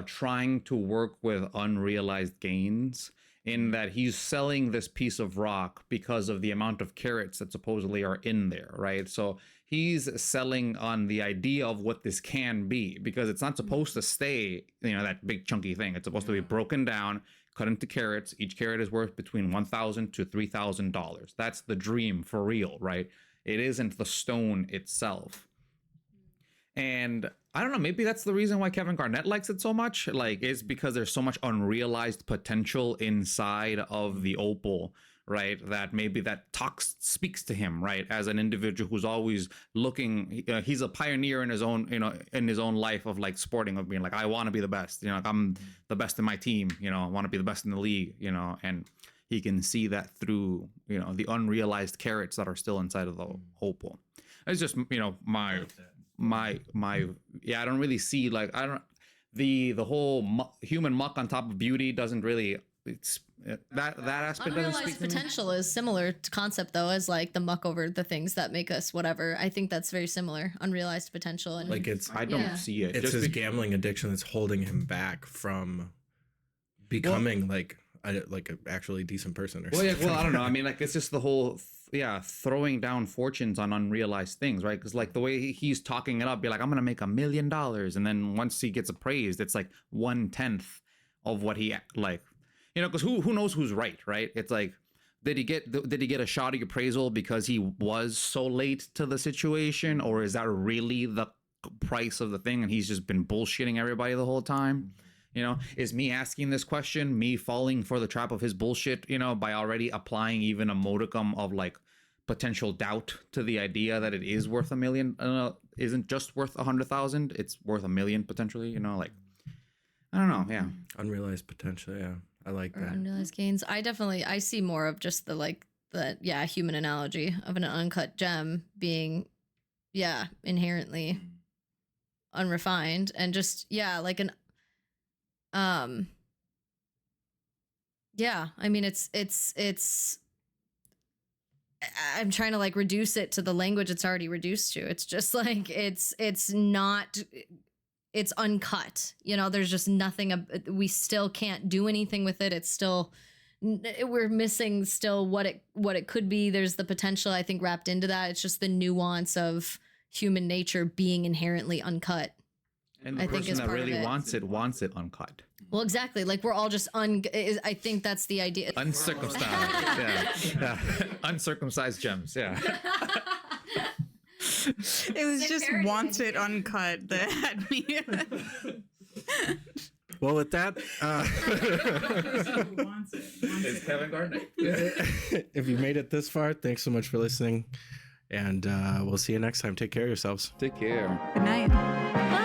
Speaker 2: trying to work with unrealized gains, in that he's selling this piece of rock because of the amount of carats that supposedly are in there, right? So he's selling on the idea of what this can be, because it's not supposed to stay, that big chunky thing. It's supposed to be broken down, cut into carats. Each carat is worth between $1,000 to $3,000. That's the dream for real, right? It isn't the stone itself. And I don't know, maybe that's the reason why Kevin Garnett likes it so much. Like, it's because there's so much unrealized potential inside of the opal, right? That maybe that speaks to him, right? As an individual who's always looking, he's a pioneer in his own, in his own life of like sporting, of being like, I want to be the best, like I'm the best in my team, I want to be the best in the league, and he can see that through, the unrealized carrots that are still inside of the hopeful. It's just, my, I don't really see like, the whole human muck on top of beauty doesn't really, it's that aspect doesn't speak
Speaker 4: Unrealized
Speaker 2: to me.
Speaker 4: potential is similar to concept though, as like the muck over the things that make us whatever. I think that's very similar. Unrealized potential, and
Speaker 1: Like it's
Speaker 2: I don't see it.
Speaker 1: It's
Speaker 2: Just
Speaker 1: his gambling addiction that's holding him back from becoming like a actually decent person or something.
Speaker 2: I don't know. I mean, like it's just the whole throwing down fortunes on unrealized things, right? Because like the way he's talking it up, be like, I'm gonna make $1 million, and then once he gets appraised, it's like 1/10 of what he like, because who knows who's right? It's like, did he get a shoddy appraisal because he was so late to the situation, or is that really the price of the thing and he's just been bullshitting everybody the whole time? Is me asking this question me falling for the trap of his bullshit, by already applying even a modicum of like potential doubt to the idea that it is worth $1 million, isn't just worth 100,000, it's worth $1 million potentially, like I don't know. Yeah.
Speaker 1: Unrealized potential. Yeah. I like that.
Speaker 4: Unrealized gains. I see more of just the human analogy of an uncut gem being, inherently unrefined and just, like an, I mean, it's, I'm trying to like reduce it to the language it's already reduced to. It's just like, it's not, it's uncut, there's just nothing, we still can't do anything with it. It's still, we're missing still what it could be. There's the potential, I think, wrapped into that. It's just the nuance of human nature being inherently uncut.
Speaker 2: And the person that really wants it uncut.
Speaker 4: Well, exactly. Like we're all just I think that's the idea.
Speaker 2: Uncircumcised. yeah. Uncircumcised gems. Yeah.
Speaker 3: It was just wants it uncut that had me.
Speaker 1: Well, with that,
Speaker 2: It's Kevin Garnett.
Speaker 1: if you made it this far, thanks so much for listening. And we'll see you next time. Take care of yourselves.
Speaker 2: Take care.
Speaker 3: Good night.
Speaker 4: Bye.